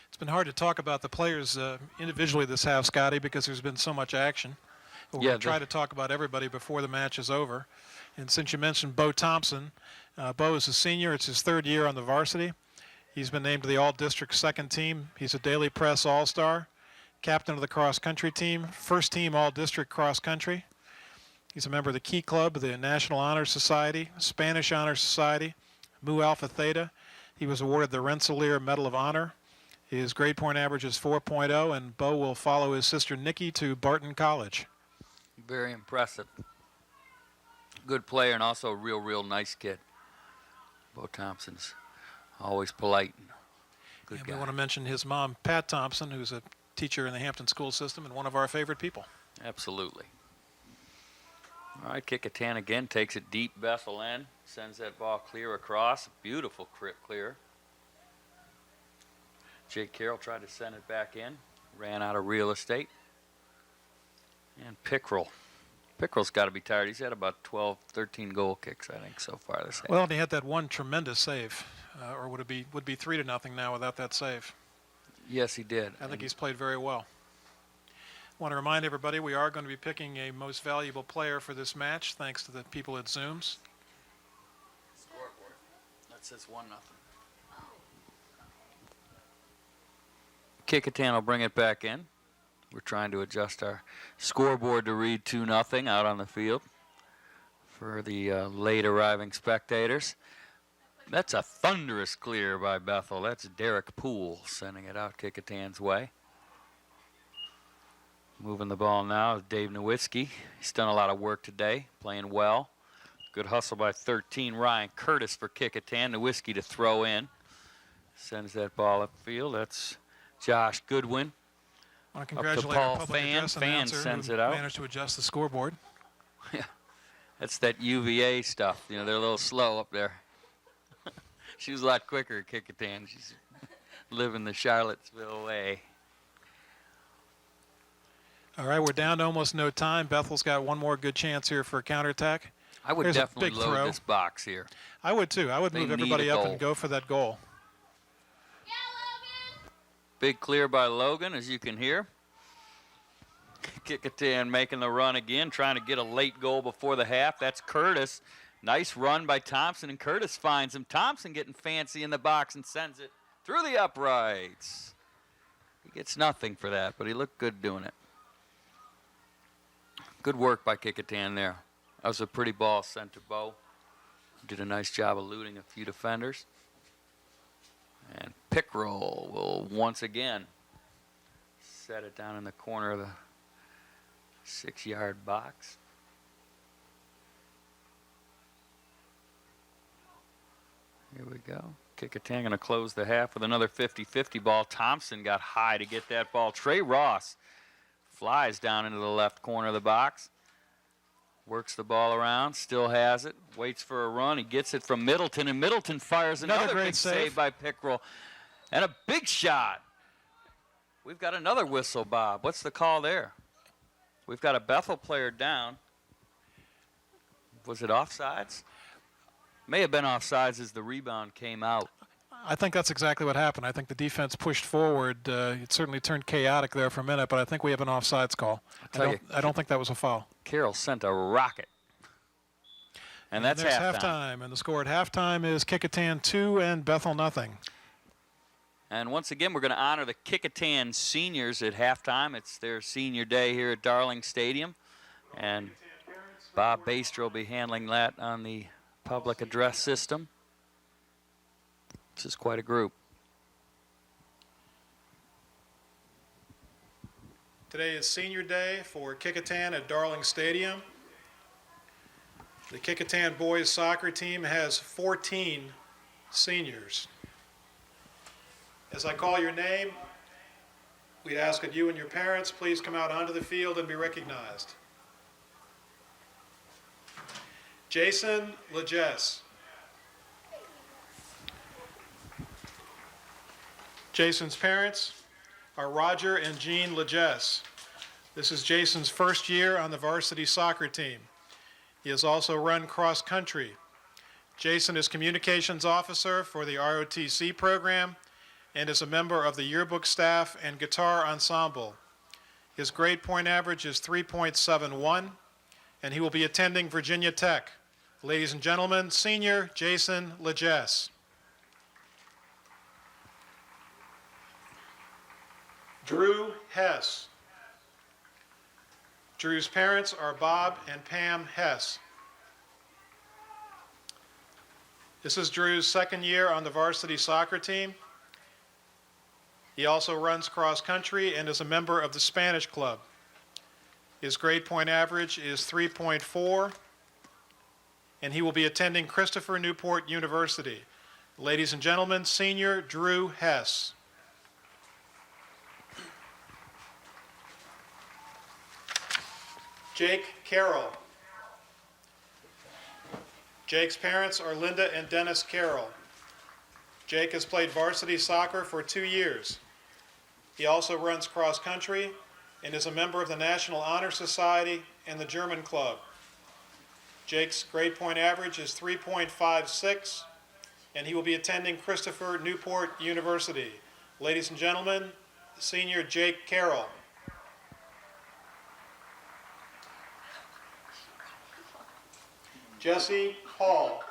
It's been hard to talk about the players individually this half, Scotty, because there's been so much action. We're going to try to talk about everybody before the match is over. And since you mentioned Bo Thompson, Bo is a senior. It's his 3rd year on the varsity. He's been named to the All-District 2nd team. He's a Daily Press All-Star, captain of the cross-country team, 1st team All-District cross-country. He's a member of the Key Club, the National Honor Society, Spanish Honor Society, Mu Alpha Theta. He was awarded the Rensselaer Medal of Honor. His grade point average is 4.0, and Bo will follow his sister Nikki to Barton College. Very impressive. Good player and also a real nice kid. Bo Thompson's always polite. Good guy. We want to mention his mom, Pat Thompson, who's a teacher in the Hampton school system and one of our favorite people. Absolutely. All right, Kecoughtan again takes it deep. Bethel in, sends that ball clear across. Beautiful clear. Jake Carroll tried to send it back in, ran out of real estate. And Pickrell's got to be tired. He's had about 12, 13 goal kicks, I think, so far this game. Well, and he had that one tremendous save, or would be 3-0 now without that save. Yes, he did. I think he's played very well. I want to remind everybody we are going to be picking a most valuable player for this match, thanks to the people at Zooms. Scoreboard. That says 1-0. Kecoughtan will bring it back in. We're trying to adjust our scoreboard to read 2-0 out on the field for the late arriving spectators. That's a thunderous clear by Bethel. That's Derek Poole sending it out Kecoughtan's way. Moving the ball now is Dave Nowitzki. He's done a lot of work today, playing well. Good hustle by 13, Ryan Curtis for Kecoughtan. Nowitzki to throw in. Sends that ball upfield. That's Josh Goodwin. I want to congratulate Paul our public Fan. address Fan announcer sends who it out. managed to adjust the scoreboard. Yeah, that's that UVA stuff. You know, they're a little slow up there. She was a lot quicker at Kecoughtan. She's living the Charlottesville way. All right, we're down to almost no time. Bethel's got one more good chance here for a counterattack. I would There's a definitely big load throw. this box here. I would too. I would They move need everybody a up goal. and go for that goal. Yeah, Logan! Big clear by Logan, as you can hear. Kecoughtan making the run again, trying to get a late goal before the half. That's Curtis. Nice run by Thompson, and Curtis finds him. Thompson getting fancy in the box and sends it through the uprights. He gets nothing for that, but he looked good doing it. Good work by Kecoughtan there. That was a pretty ball sent to Bo. Did a nice job eluding a few defenders. And Pickrell will once again set it down in the corner of the 6-yard box. Here we go. Kecoughtan going to close the half with another 50-50 ball. Thompson got high to get that ball. Trey Ross flies down into the left corner of the box. Works the ball around, still has it, waits for a run. He gets it from Middleton, and Middleton fires another great big save by Pickrell. And a big shot. We've got another whistle, Bob. What's the call there? We've got a Bethel player down. Was it offsides? May have been offsides as the rebound came out. I think that's exactly what happened. I think the defense pushed forward. It certainly turned chaotic there for a minute, but I think we have an offsides call. I don't think that was a foul. Carroll sent a rocket. And that's there's halftime. And the score at halftime is Kecoughtan 2 and Bethel nothing. And once again, we're going to honor the Kecoughtan seniors at halftime. It's their senior day here at Darling Stadium. And Bob Baster will be handling that on the public address system. This is quite a group. Today is senior day for Kecoughtan at Darling Stadium. The Kecoughtan boys soccer team has 14 seniors. As I call your name, we'd ask that you and your parents please come out onto the field and be recognized. Jason Legess. Jason's parents are Roger and Jean Legess. This is Jason's first year on the varsity soccer team. He has also run cross country. Jason is communications officer for the ROTC program and is a member of the yearbook staff and guitar ensemble. His grade point average is 3.71, and he will be attending Virginia Tech. Ladies and gentlemen, senior Jason Legess. Drew Hess. Drew's parents are Bob and Pam Hess. This is Drew's second year on the varsity soccer team. He also runs cross country and is a member of the Spanish club. His grade point average is 3.4, and he will be attending Christopher Newport University. Ladies and gentlemen, senior Drew Hess. Jake Carroll. Jake's parents are Linda and Dennis Carroll. Jake has played varsity soccer for 2 years. He also runs cross country and is a member of the National Honor Society and the German Club. Jake's grade point average is 3.56, and he will be attending Christopher Newport University. Ladies and gentlemen, senior Jake Carroll. Jesse Hall.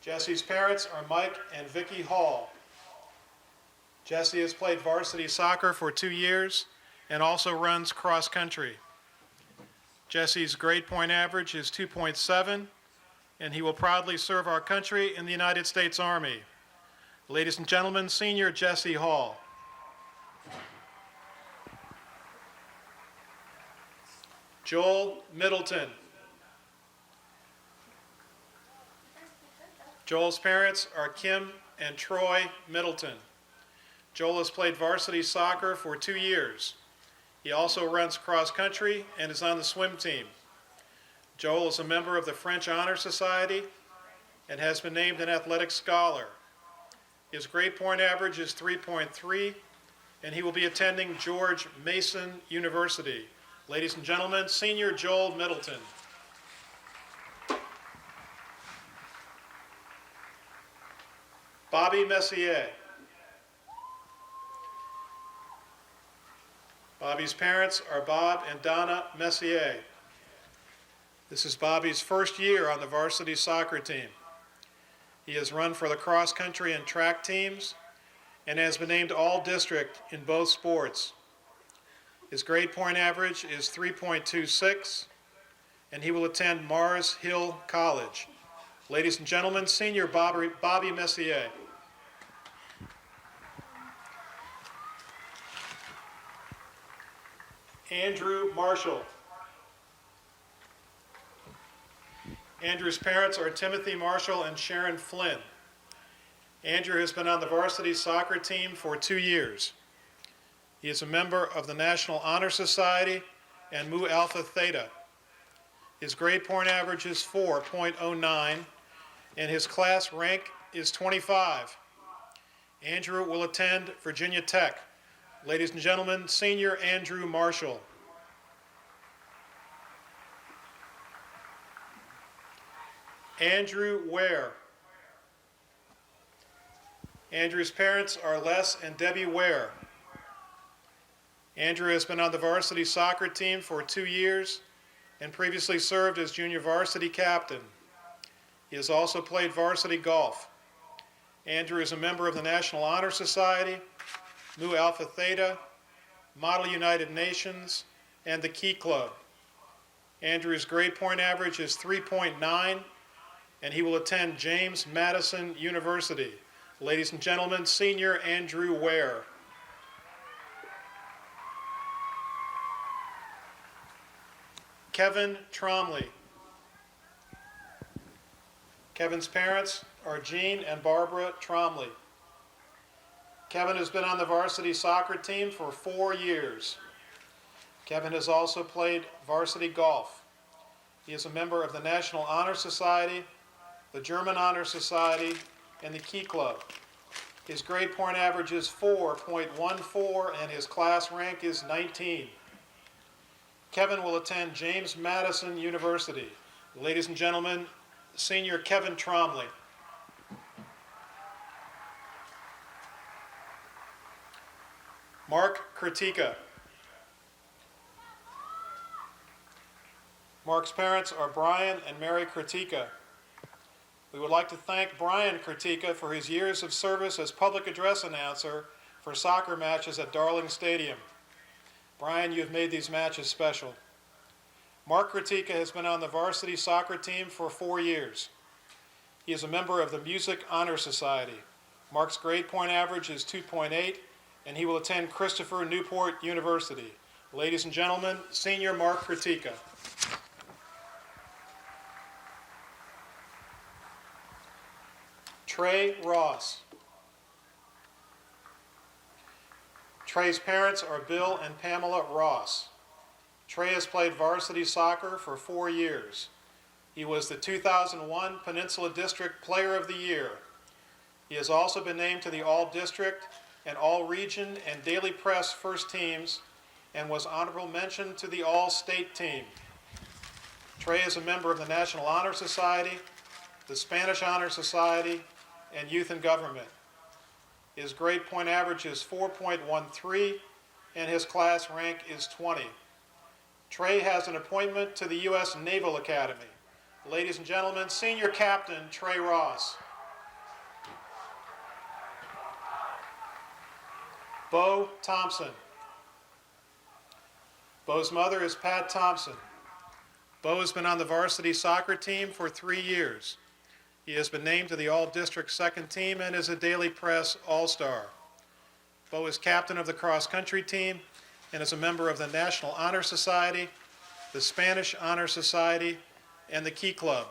Jesse's parents are Mike and Vicki Hall. Jesse has played varsity soccer for 2 years and also runs cross country. Jesse's grade point average is 2.7, and he will proudly serve our country in the United States Army. Ladies and gentlemen, senior Jesse Hall. Joel Middleton. Joel's parents are Kim and Troy Middleton. Joel has played varsity soccer for 2 years. He also runs cross country and is on the swim team. Joel is a member of the French Honor Society and has been named an athletic scholar. His grade point average is 3.3, and he will be attending George Mason University. Ladies and gentlemen, senior Joel Middleton. Bobby Messier. Bobby's parents are Bob and Donna Messier. This is Bobby's first year on the varsity soccer team. He has run for the cross country and track teams and has been named all-district in both sports. His grade point average is 3.26, and he will attend Mars Hill College. Ladies and gentlemen, senior Bobby Messier. Andrew Marshall. Andrew's parents are Timothy Marshall and Sharon Flynn. Andrew has been on the varsity soccer team for 2 years. He is a member of the National Honor Society and Mu Alpha Theta. His grade point average is 4.09, and his class rank is 25. Andrew will attend Virginia Tech. Ladies and gentlemen, senior Andrew Marshall. Andrew Ware. Andrew's parents are Les and Debbie Ware. Andrew has been on the varsity soccer team for 2 years and previously served as junior varsity captain. He has also played varsity golf. Andrew is a member of the National Honor Society, Mu Alpha Theta, Model United Nations, and the Key Club. Andrew's grade point average is 3.9, and he will attend James Madison University. Ladies and gentlemen, senior Andrew Ware. Kevin Tromley. Kevin's parents are Jean and Barbara Tromley. Kevin has been on the varsity soccer team for 4 years. Kevin has also played varsity golf. He is a member of the National Honor Society, the German Honor Society, and the Key Club. His grade point average is 4.14, and his class rank is 19. Kevin will attend James Madison University. Ladies and gentlemen, senior Kevin Tromley. Mark Kurtika. Mark's parents are Brian and Mary Kurtika. We would like to thank Brian Kurtika for his years of service as public address announcer for soccer matches at Darling Stadium. Brian, you have made these matches special. Mark Kurtika has been on the varsity soccer team for 4 years. He is a member of the Music Honor Society. Mark's grade point average is 2.8, and he will attend Christopher Newport University. Ladies and gentlemen, senior Mark Kurtika. Trey Ross. Trey's parents are Bill and Pamela Ross. Trey has played varsity soccer for 4 years. He was the 2001 Peninsula District Player of the Year. He has also been named to the All-District and All-Region and Daily Press First Teams and was honorable mention to the All-State Team. Trey is a member of the National Honor Society, the Spanish Honor Society, and Youth in Government. His grade point average is 4.13, and his class rank is 20. Trey has an appointment to the U.S. Naval Academy. Ladies and gentlemen, Senior Captain Trey Ross. Bo Thompson. Bo's mother is Pat Thompson. Bo has been on the varsity soccer team for 3 years. He has been named to the All-District Second Team and is a Daily Press All-Star. Bo is captain of the cross-country team and is a member of the National Honor Society, the Spanish Honor Society, and the Key Club.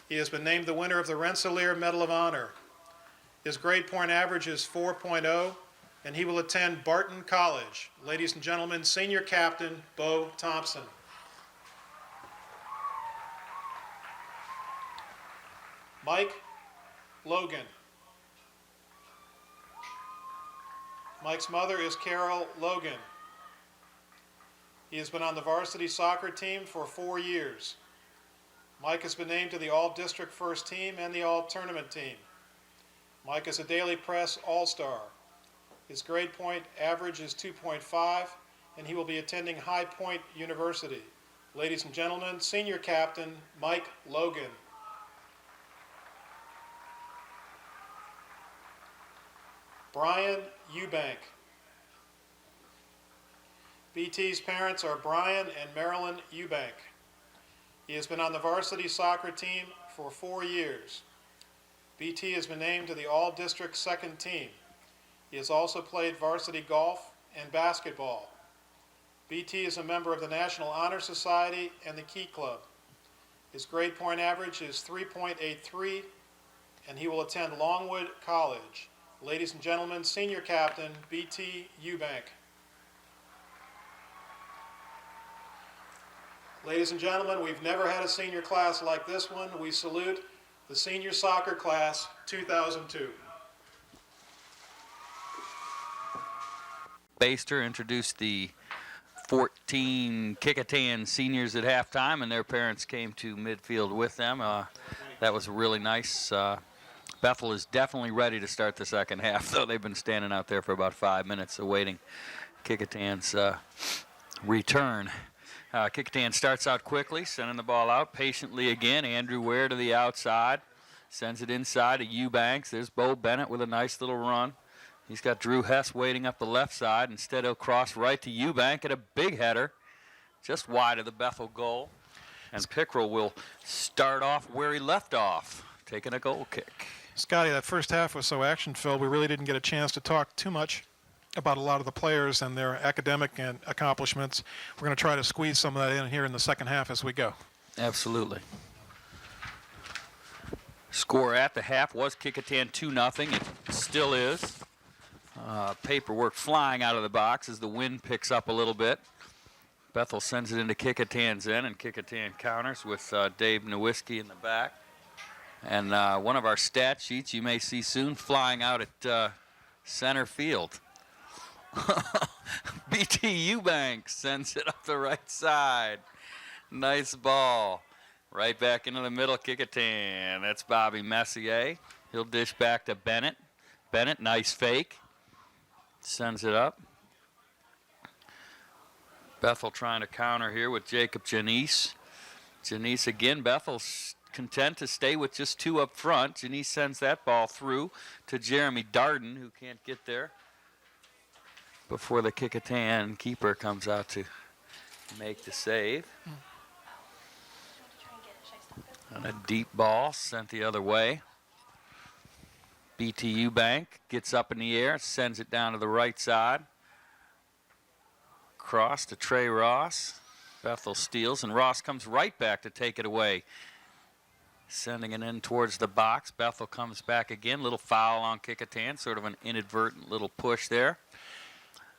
He has been named the winner of the Rensselaer Medal of Honor. His grade point average is 4.0, and he will attend Barton College. Ladies and gentlemen, Senior Captain Bo Thompson. Mike Logan. Mike's mother is Carol Logan. He has been on the varsity soccer team for 4 years. Mike has been named to the All-District First Team and the All-Tournament Team. Mike is a Daily Press All-Star. His grade point average is 2.5, and he will be attending High Point University. Ladies and gentlemen, Senior Captain Mike Logan. Brian Eubank. BT's parents are Brian and Marilyn Eubank. He has been on the varsity soccer team for 4 years. BT has been named to the All-District Second Team. He has also played varsity golf and basketball. BT is a member of the National Honor Society and the Key Club. His grade point average is 3.83, and he will attend Longwood College. Ladies and gentlemen, Senior Captain BT Eubank. Ladies and gentlemen, we've never had a senior class like this one. We salute the Senior Soccer Class 2002. Baster introduced the 14 Kecoughtan seniors at halftime, and their parents came to midfield with them. That was really nice. Bethel is definitely ready to start the second half, though they've been standing out there for about 5 minutes awaiting Kecoughtan's return. Kecoughtan starts out quickly, sending the ball out patiently again. Andrew Ware to the outside, sends it inside to Eubanks. There's Bo Bennett with a nice little run. He's got Drew Hess waiting up the left side. Instead, he'll cross right to Eubank at a big header, just wide of the Bethel goal. And Pickrell will start off where he left off, taking a goal kick. Scotty, that first half was so action-filled, we really didn't get a chance to talk too much about a lot of the players and their academic and accomplishments. We're going to try to squeeze some of that in here in the second half as we go. Absolutely. Score at the half was Kecoughtan 2-0. It still is. Paperwork flying out of the box as the wind picks up a little bit. Bethel sends it into Kecoughtan's end, and Kecoughtan counters with Dave Nowicki in the back. And one of our stat sheets you may see soon flying out at center field. BT Eubank sends it up the right side. Nice ball. Right back into the middle, Kecoughtan. That's Bobby Messier. He'll dish back to Bennett. Bennett, nice fake. Sends it up. Bethel trying to counter here with Jacob Janice. Janice again. Bethel's content to stay with just 2 up front. Janice sends that ball through to Jeremy Darden, who can't get there before the Kecoughtan keeper comes out to make the save. And a deep ball sent the other way. BT Eubank gets up in the air, sends it down to the right side. Cross to Trey Ross. Bethel steals, and Ross comes right back to take it away. Sending it in towards the box. Bethel comes back again. Little foul on Kecoughtan, sort of an inadvertent little push there.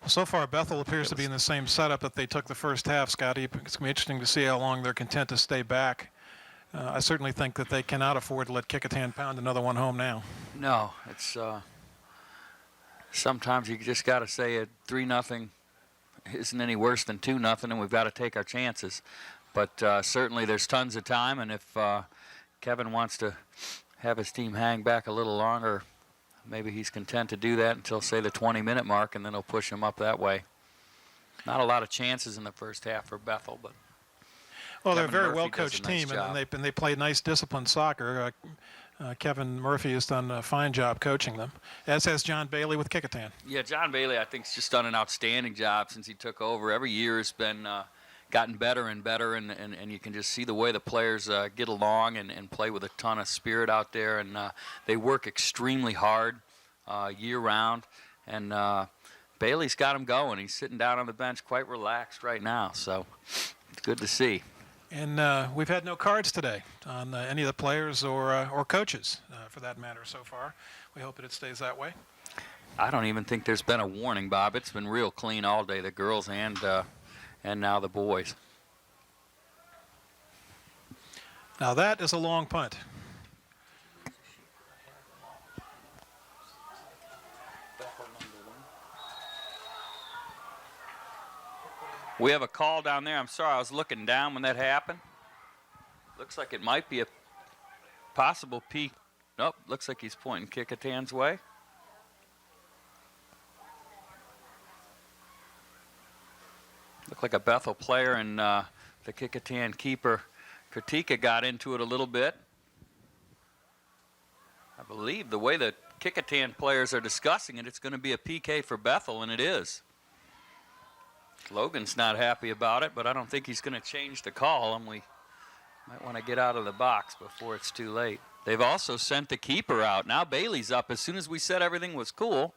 Well, so far, Bethel appears to be in the same setup that they took the first half, Scotty. It's going to be interesting to see how long they're content to stay back. I certainly think that they cannot afford to let Kecoughtan pound another one home now. No, it's sometimes you just got to say it 3-0 isn't any worse than 2-0, and we've got to take our chances. But certainly there's tons of time, and if Kevin wants to have his team hang back a little longer, maybe he's content to do that until, say, the 20-minute mark, and then he'll push him up that way. Not a lot of chances in the first half for Bethel, but well, they're a Kevin very Murphy well-coached does a nice team, job. and they play nice, disciplined soccer. Kevin Murphy has done a fine job coaching them, as has John Bailey with Kecoughtan. Yeah, John Bailey, I think, has just done an outstanding job since he took over. Every year has been gotten better and better, and you can just see the way the players get along and play with a ton of spirit out there. And they work extremely hard year-round. And Bailey's got them going. He's sitting down on the bench quite relaxed right now, so it's good to see. And we've had no cards today on any of the players or coaches, for that matter, so far. We hope that it stays that way. I don't even think there's been a warning, Bob. It's been real clean all day, the girls and now the boys. Now that is a long punt. We have a call down there. I'm sorry, I was looking down when that happened. Looks like it might be a possible peak. Nope, looks like he's pointing Kecoughtan's way. Looked like a Bethel player and the Kecoughtan keeper, Kritika, got into it a little bit. I believe the way the Kecoughtan players are discussing it, it's going to be a PK for Bethel, and it is. Logan's not happy about it, but I don't think he's going to change the call, and we might want to get out of the box before it's too late. They've also sent the keeper out. Now Bailey's up. As soon as we said everything was cool,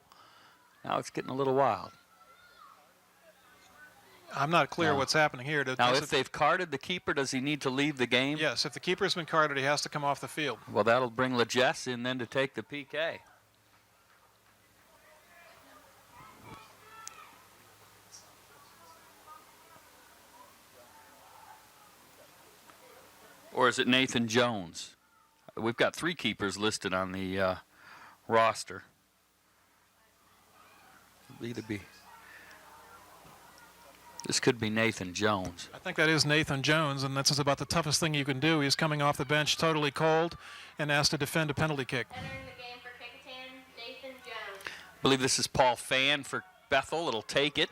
now it's getting a little wild. I'm not clear what's happening here. Now, if they've carded the keeper, does he need to leave the game? Yes, if the keeper's been carded, he has to come off the field. Well, that'll bring LeJess in then to take the PK. Or is it Nathan Jones? We've got 3 keepers listed on the roster. It'll either be. This could be Nathan Jones. I think that is Nathan Jones, and that's about the toughest thing you can do. He's coming off the bench totally cold and asked to defend a penalty kick. Entering the game for Kecoughtan, Nathan Jones. I believe this is Paul Fan for Bethel. It'll take it.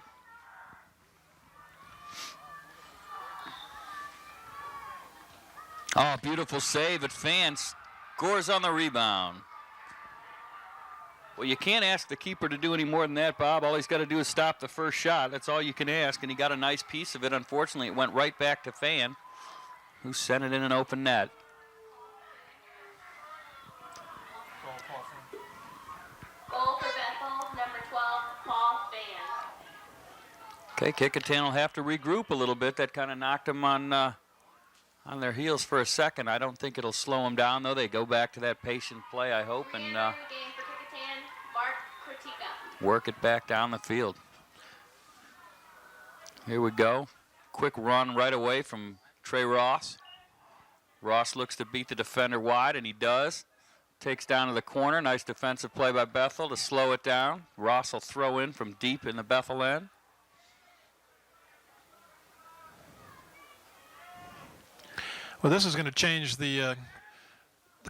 Oh, beautiful save at Fan. Scores on the rebound. Well, you can't ask the keeper to do any more than that, Bob. All he's got to do is stop the first shot. That's all you can ask, and he got a nice piece of it. Unfortunately, it went right back to Fan, who sent it in an open net. Goal for Bethel, number 12, Paul Fan. Okay, Kecoughtan will have to regroup a little bit. That kind of knocked them on their heels for a second. I don't think it'll slow them down, though. They go back to that patient play, I hope, and Re-entering the game for Kecoughtan, Bart Kritika. work it back down the field. Here we go. Quick run right away from Trey Ross. Ross looks to beat the defender wide, and he does. Takes down to the corner. Nice defensive play by Bethel to slow it down. Ross will throw in from deep in the Bethel end. Well, this is going to change the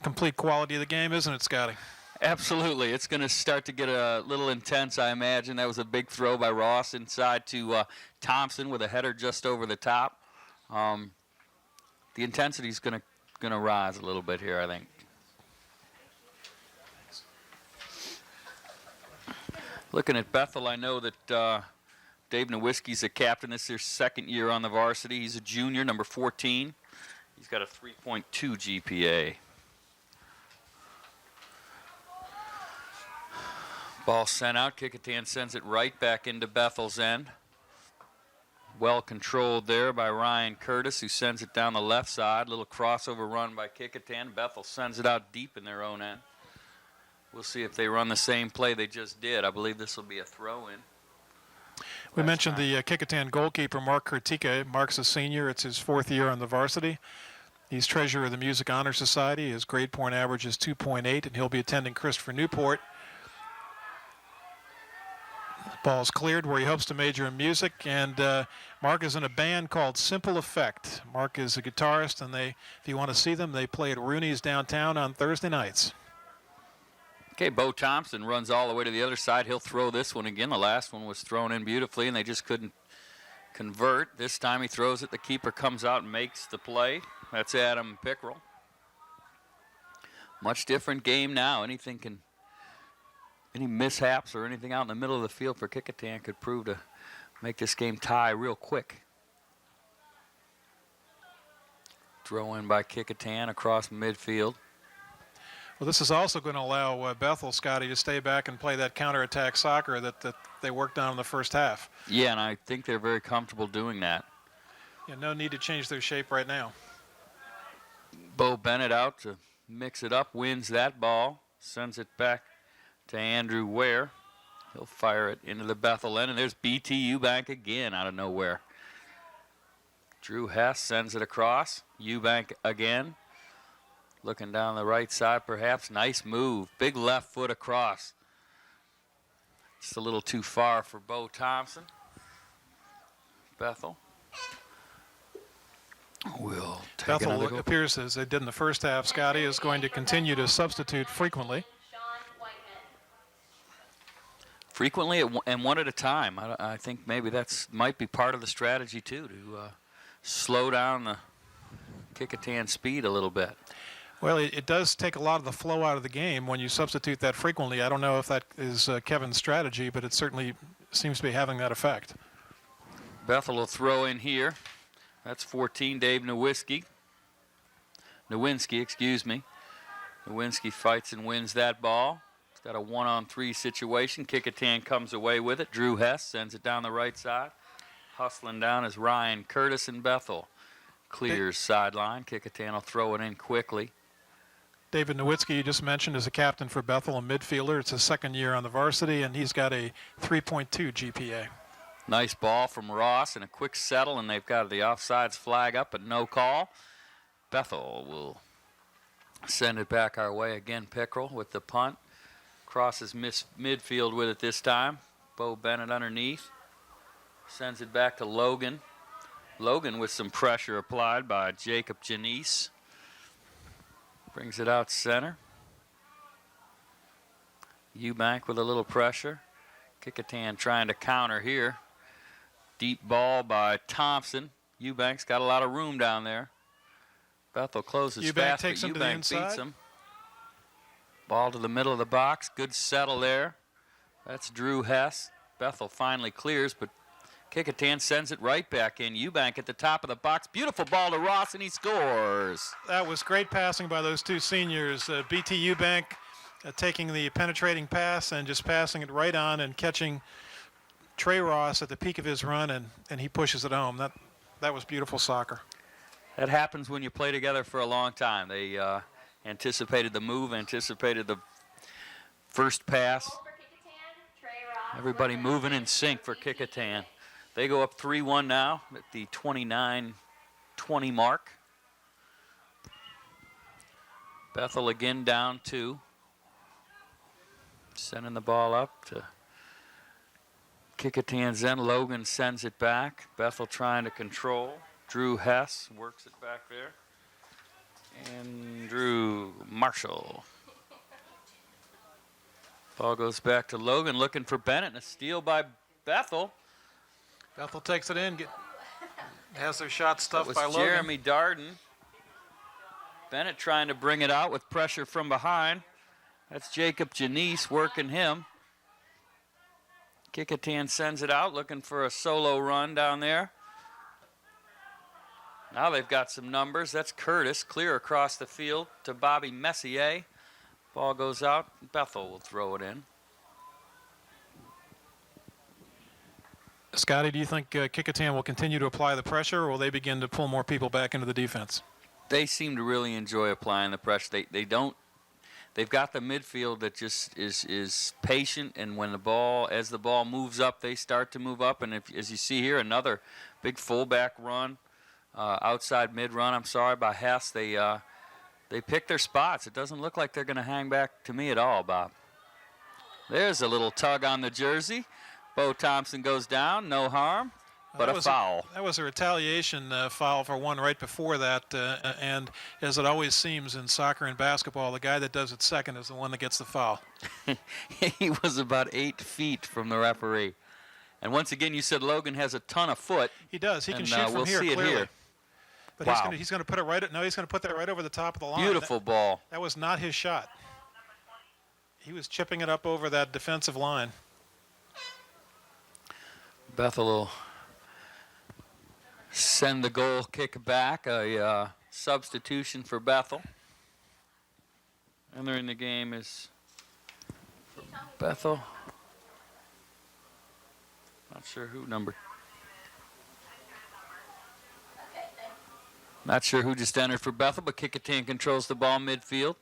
complete quality of the game, isn't it, Scotty? Absolutely. It's going to start to get a little intense, I imagine. That was a big throw by Ross inside to Thompson with a header just over the top. The intensity is going to rise a little bit here, I think. Looking at Bethel, I know that Dave Nowitzki's a captain. This is his second year on the varsity. He's a junior, number 14. He's got a 3.2 GPA. Ball sent out. Kecoughtan sends it right back into Bethel's end. Well controlled there by Ryan Curtis, who sends it down the left side. Little crossover run by Kecoughtan. Bethel sends it out deep in their own end. We'll see if they run the same play they just did. I believe this will be a throw-in. We mentioned the Kecoughtan goalkeeper, Mark Kurtika. Mark's a senior. It's his 4th year on the varsity. He's treasurer of the Music Honor Society. His grade point average is 2.8, and he'll be attending Christopher Newport. Ball's cleared where he hopes to major in music, and Mark is in a band called Simple Effect. Mark is a guitarist, and if you want to see them, they play at Rooney's downtown on Thursday nights. Okay, Bo Thompson runs all the way to the other side. He'll throw this one again. The last one was thrown in beautifully, and they just couldn't convert. This time he throws it. The keeper comes out and makes the play. That's Adam Pickrell. Much different game now. Any mishaps or anything out in the middle of the field for Kecoughtan could prove to make this game tie real quick. Throw in by Kecoughtan across midfield. Well, this is also going to allow Bethel, Scotty, to stay back and play that counterattack soccer that they worked on in the first half. Yeah, and I think they're very comfortable doing that. Yeah, no need to change their shape right now. Bo Bennett out to mix it up, wins that ball, sends it back to Andrew Ware. He'll fire it into the Bethel end, and there's BT Eubank again out of nowhere. Drew Hess sends it across. Eubank again. Looking down the right side, perhaps. Nice move. Big left foot across. Just a little too far for Bo Thompson. Bethel will take Bethel another goal. appears, as they did in the first half, Scotty, is going to continue to substitute frequently. Sean Whitehead. Frequently and one at a time. I think maybe might be part of the strategy, too, to slow down the Kecoughtan speed a little bit. Well, it does take a lot of the flow out of the game when you substitute that frequently. I don't know if that is Kevin's strategy, but it certainly seems to be having that effect. Bethel will throw in here. That's 14, Dave Nowinski. Nowinski, excuse me. Nowinski fights and wins that ball. It's got a 1-on-3 situation. Kecoughtan comes away with it. Drew Hess sends it down the right side. Hustling down is Ryan Curtis in Bethel. Clears sideline. Kecoughtan will throw it in quickly. David Nowinski, you just mentioned, is a captain for Bethel, a midfielder. It's his 2nd year on the varsity, and he's got a 3.2 GPA. Nice ball from Ross and a quick settle, and they've got the offsides flag up, but no call. Bethel will send it back our way again. Pickrell with the punt. Crosses midfield with it this time. Bo Bennett underneath. Sends it back to Logan. Logan with some pressure applied by Jacob Janice. Brings it out center. Eubank with a little pressure. Kecoughtan trying to counter here. Deep ball by Thompson. Eubank's got a lot of room down there. Bethel closes Eubank fast, takes but him to the Eubank inside. beats him. Ball to the middle of the box. Good settle there. That's Drew Hess. Bethel finally clears, but Kecoughtan sends it right back in. Eubank at the top of the box. Beautiful ball to Ross, and he scores. That was great passing by those two seniors. BT Eubank taking the penetrating pass and just passing it right on and catching Trey Ross at the peak of his run, and he pushes it home. That was beautiful soccer. That happens when you play together for a long time. They anticipated the move, anticipated the first pass. Goal for Kecoughtan, Trey Ross. Everybody moving in sync for Kecoughtan. They go up 3-1 now at the 29-20 mark. Bethel again down 2. Sending the ball up to Kecoughtan's end. Logan sends it back. Bethel trying to control. Drew Hess works it back there. Andrew Marshall. Ball goes back to Logan looking for Bennett, and a steal by Bethel. Bethel takes it in, has their shot That stuffed was by Logan. Jeremy Darden. Bennett trying to bring it out with pressure from behind. That's Jacob Janice working him. Kecoughtan sends it out, looking for a solo run down there. Now they've got some numbers. That's Curtis, clear across the field to Bobby Messier. Ball goes out. Bethel will throw it in. Scotty, do you think Kecoughtan will continue to apply the pressure, or will they begin to pull more people back into the defense? They seem to really enjoy applying the pressure. they've got the midfield that just is patient, and when as the ball moves up, they start to move up. And as you see here, another big fullback run, outside mid run. I'm sorry, by Hess. They pick their spots. It doesn't look like they're going to hang back to me at all, Bob. There's a little tug on the jersey. Bo Thompson goes down, no harm, but a foul. That was a retaliation foul for one right before that, and as it always seems in soccer and basketball, the guy that does it second is the one that gets the foul. He was about 8 feet from the referee. And once again, you said Logan has a ton of foot. He does. He can shoot from we'll here see clearly. It here. But wow. he's going to put it right. No, he's going to put that right over the top of the line. Beautiful ball. That was not his shot. He was chipping it up over that defensive line. Bethel will send the goal kick back. A substitution for Bethel. Entering the game is Bethel. Not sure who number. Not sure who just entered for Bethel, but Kecoughtan controls the ball midfield.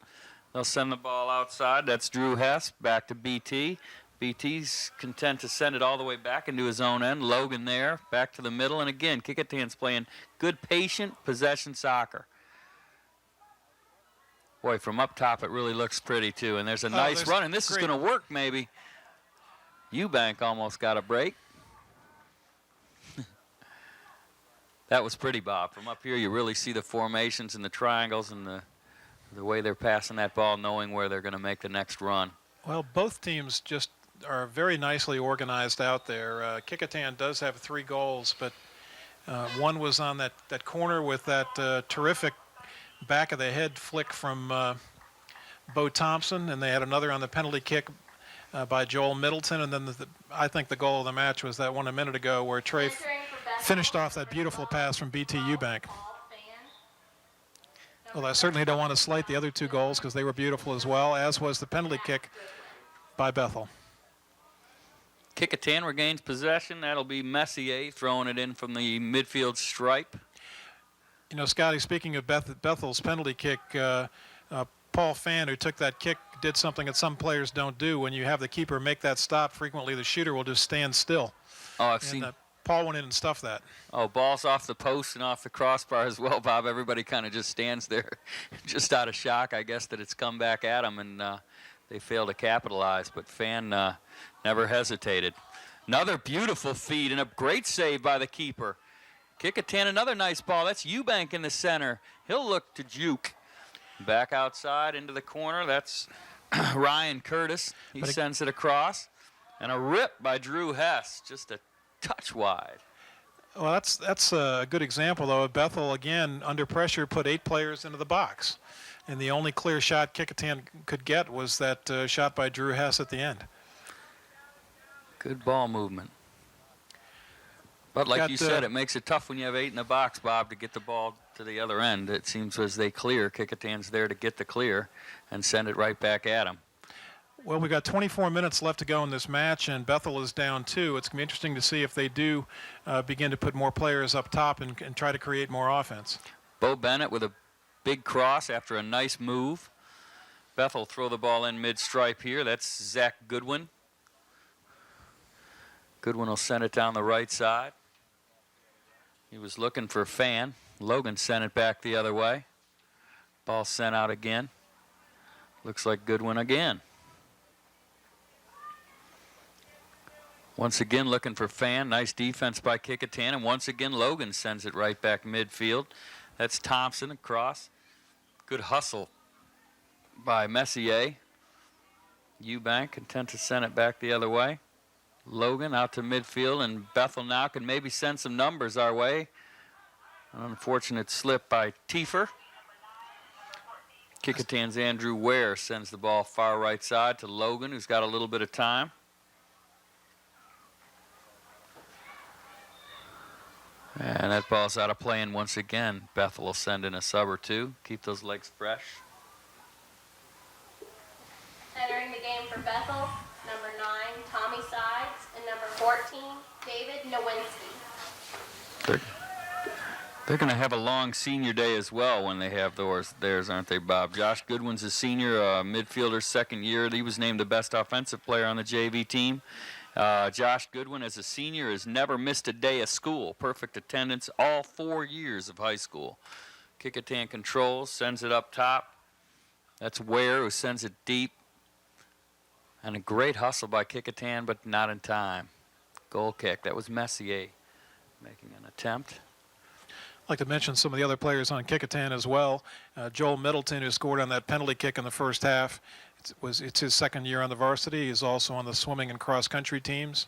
They'll send the ball outside. That's Drew Hess back to BT. BT's content to send it all the way back into his own end. Logan there, back to the middle. And again, Kecoughtan's playing good, patient possession soccer. Boy, from up top, it really looks pretty, too. And there's a nice run, and this is going to work, maybe. Eubank almost got a break. That was pretty, Bob. From up here, you really see the formations and the triangles and the way they're passing that ball, knowing where they're going to make the next run. Well, both teams just are very nicely organized out there. Kecoughtan does have 3 goals, but one was on that corner with that terrific back-of-the-head flick from Bo Thompson, and they had another on the penalty kick by Joel Middleton, and then I think the goal of the match was that one a minute ago where Trey finished off that beautiful pass from BT Eubank. Well, I certainly don't want to slight the other 2 goals because they were beautiful as well, as was the penalty kick by Bethel. Kecoughtan regains possession. That'll be Messier throwing it in from the midfield stripe. You know, Scotty, speaking of Bethel's penalty kick, Paul Fan, who took that kick, did something that some players don't do. When you have the keeper make that stop, frequently the shooter will just stand still. Oh, I've seen. Paul went in and stuffed that. Oh, ball's off the post and off the crossbar as well, Bob. Everybody kind of just stands there, just out of shock, I guess, that it's come back at them, and they fail to capitalize. But Fan never hesitated. Another beautiful feed and a great save by the keeper. Kecoughtan, another nice ball. That's Eubank in the center. He'll look to juke. Back outside into the corner. That's Ryan Curtis. He sends it across. And a rip by Drew Hess. Just a touch wide. Well, that's a good example, though. Bethel, again, under pressure, put 8 players into the box. And the only clear shot Kecoughtan could get was that shot by Drew Hess at the end. Good ball movement. But like you said, it makes it tough when you have 8 in the box, Bob, to get the ball to the other end. It seems as they clear, Kecoughtan's there to get the clear and send it right back at him. Well, we've got 24 minutes left to go in this match, and Bethel is down 2. It's going to be interesting to see if they do begin to put more players up top and try to create more offense. Bo Bennett with a big cross after a nice move. Bethel throw the ball in mid-stripe here. That's Zach Goodwin. Goodwin will send it down the right side. He was looking for Fan. Logan sent it back the other way. Ball sent out again. Looks like Goodwin again. Once again looking for Fan. Nice defense by Kecoughtan. And once again Logan sends it right back midfield. That's Thompson across. Good hustle by Messier. Eubank content to send it back the other way. Logan out to midfield, and Bethel now can maybe send some numbers our way. An unfortunate slip by Tiefer. Kecoughtan's Andrew Ware sends the ball far right side to Logan, who's got a little bit of time. And that ball's out of play, and once again, Bethel will send in a sub or 2. Keep those legs fresh. Entering the game for Bethel, number 9, Tommy Sides, and number 14, David Nowinski. They're going to have a long senior day as well when they have theirs, aren't they, Bob? Josh Goodwin's a senior, midfielder, second year. He was named the best offensive player on the JV team. Josh Goodwin, as a senior, has never missed a day of school. Perfect attendance all 4 years of high school. Kecoughtan controls, sends it up top. That's Ware who sends it deep. And a great hustle by Kecoughtan, but not in time. Goal kick. That was Messier making an attempt. I'd like to mention some of the other players on Kecoughtan as well. Joel Middleton, who scored on that penalty kick in the first half. It's his second year on the varsity. He's also on the swimming and cross-country teams.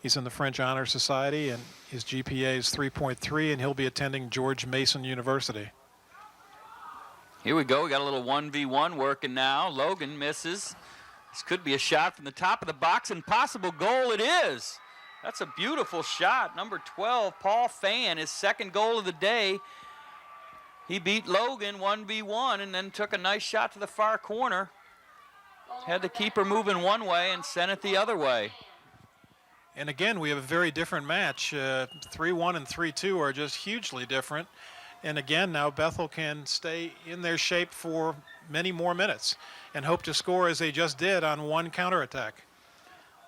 He's in the French Honor Society, and his GPA is 3.3, and he'll be attending George Mason University. Here we go. We got a little 1v1 working now. Logan misses. This could be a shot from the top of the box, and possible goal it is. That's a beautiful shot. Number 12, Paul Fan, his second goal of the day. He beat Logan 1v1 and then took a nice shot to the far corner. Had the keeper moving one way and sent it the other way. And again, we have a very different match. 3-1 and 3-2 are just hugely different. And again, now Bethel can stay in their shape for many more minutes and hope to score as they just did on one counterattack.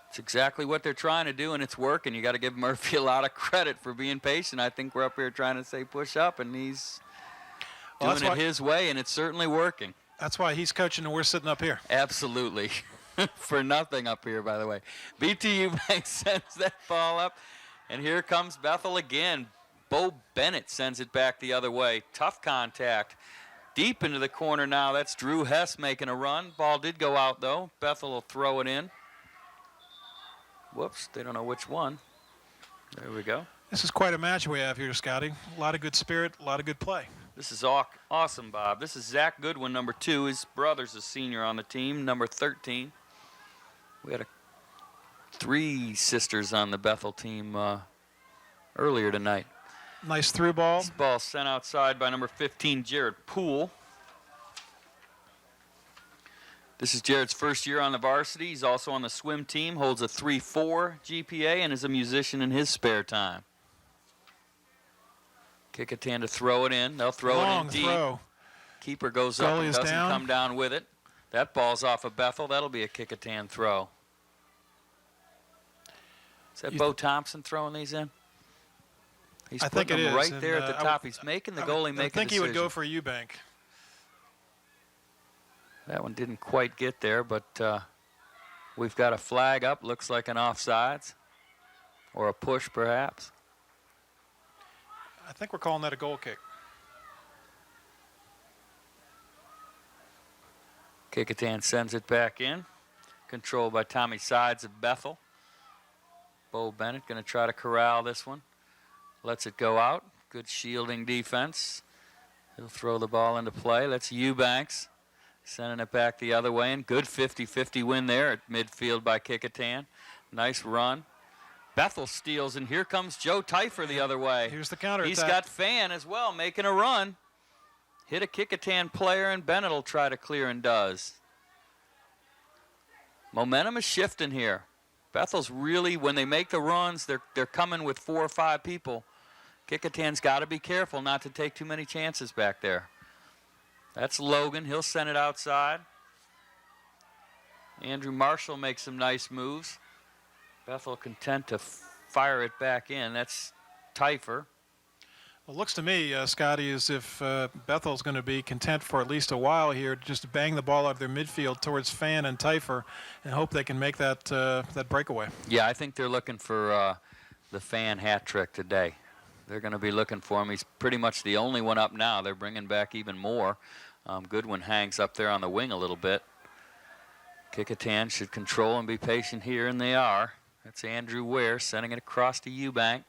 It's exactly what they're trying to do, and it's working. You got to give Murphy a lot of credit for being patient. I think we're up here trying to say push up, and he's doing it his way, and it's certainly working. That's why he's coaching and we're sitting up here. Absolutely. For nothing up here, by the way. BTU Bank sends that ball up, and here comes Bethel again. Bo Bennett sends it back the other way. Tough contact. Deep into the corner now. That's Drew Hess making a run. Ball did go out, though. Bethel will throw it in. Whoops, they don't know which one. There we go. This is quite a match we have here, Scotty. A lot of good spirit, a lot of good play. This is awesome, Bob. This is Zach Goodwin, number 2. His brother's a senior on the team, number 13. We had 3 sisters on the Bethel team earlier tonight. Nice through ball. This ball sent outside by number 15, Jared Poole. This is Jared's first year on the varsity. He's also on the swim team, holds a 3.4 GPA, and is a musician in his spare time. Kecoughtan to throw it in. They'll throw it in deep. Throw. Keeper goes up and doesn't down. come down with it. That ball's off of Bethel. That'll be a Kecoughtan throw. Is that Bo Thompson throwing these in? He's putting them right there at the top. He's making the goalie make a decision. I think he would go for Eubank. That one didn't quite get there, but we've got a flag up. Looks like an offsides or a push, perhaps. I think we're calling that a goal kick. Kecoughtan sends it back in. Controlled by Tommy Sides of Bethel. Bo Bennett going to try to corral this one. Lets it go out. Good shielding defense. He'll throw the ball into play. That's Eubanks. Sending it back the other way, and good 50-50 win there at midfield by Kecoughtan. Nice run. Bethel steals, and here comes Joe Teifer the other way. Here's the counterattack. He's got Fan as well, making a run. Hit a Kecoughtan player, and Bennett will try to clear, and does. Momentum is shifting here. Bethel's really, when they make the runs, they're coming with 4 or 5 people. Kecoughtan's got to be careful not to take too many chances back there. That's Logan. He'll send it outside. Andrew Marshall makes some nice moves. Bethel content to fire it back in. That's Teifer. Well, it looks to me, Scotty, as if Bethel's going to be content for at least a while here, just to bang the ball out of their midfield towards Fan and Teifer and hope they can make that breakaway. Yeah, I think they're looking for the Fan hat trick today. They're going to be looking for him. He's pretty much the only one up now. They're bringing back even more. Goodwin hangs up there on the wing a little bit. Kecoughtan should control and be patient here, and they are. That's Andrew Ware sending it across to Eubank.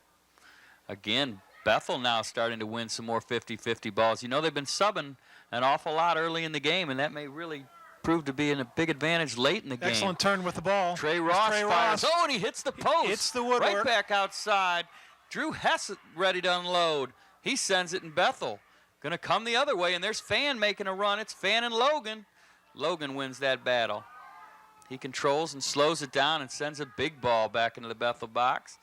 Again, Bethel now starting to win some more 50-50 balls. You know, they've been subbing an awful lot early in the game, and that may really prove to be a big advantage late in the game. Excellent turn with the ball. Trey Ross fires. Oh, and he hits the post. Hits the woodwork. Right back outside. Drew Hess ready to unload. He sends it in Bethel. Going to come the other way, and there's Fan making a run. It's Fan and Logan. Logan wins that battle. He controls and slows it down and sends a big ball back into the Bethel box.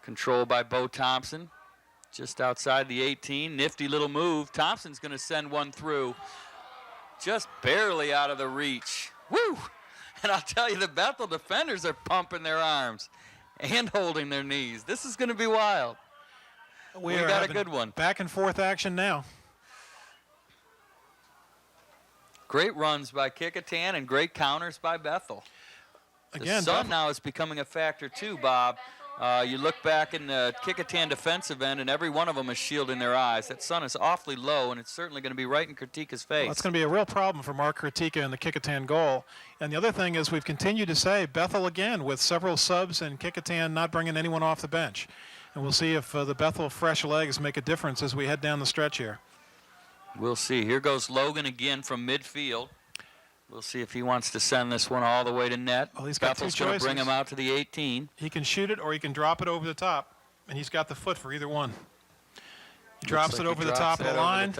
Controlled by Bo Thompson. Just outside the 18. Nifty little move. Thompson's going to send one through. Just barely out of the reach. Woo! And I'll tell you, the Bethel defenders are pumping their arms and holding their knees. This is going to be wild. We got a good one. Back and forth action now. Great runs by Kecoughtan and great counters by Bethel. Again, the sun now is becoming a factor too, Bob. You look back in the Kecoughtan defensive end, and every one of them is shielding their eyes. That sun is awfully low, and it's certainly going to be right in Kratika's face. Well, it's going to be a real problem for Mark Kratika in the Kecoughtan goal. And the other thing is we've continued to say Bethel again with several subs and Kecoughtan not bringing anyone off the bench. And we'll see if the Bethel fresh legs make a difference as we head down the stretch here. We'll see. Here goes Logan again from midfield. We'll see if he wants to send this one all the way to net. Well, he's got Bethel's two going choices. to bring him out to the 18. He can shoot it or he can drop it over the top. And he's got the foot for either one. He drops it over the top of the line.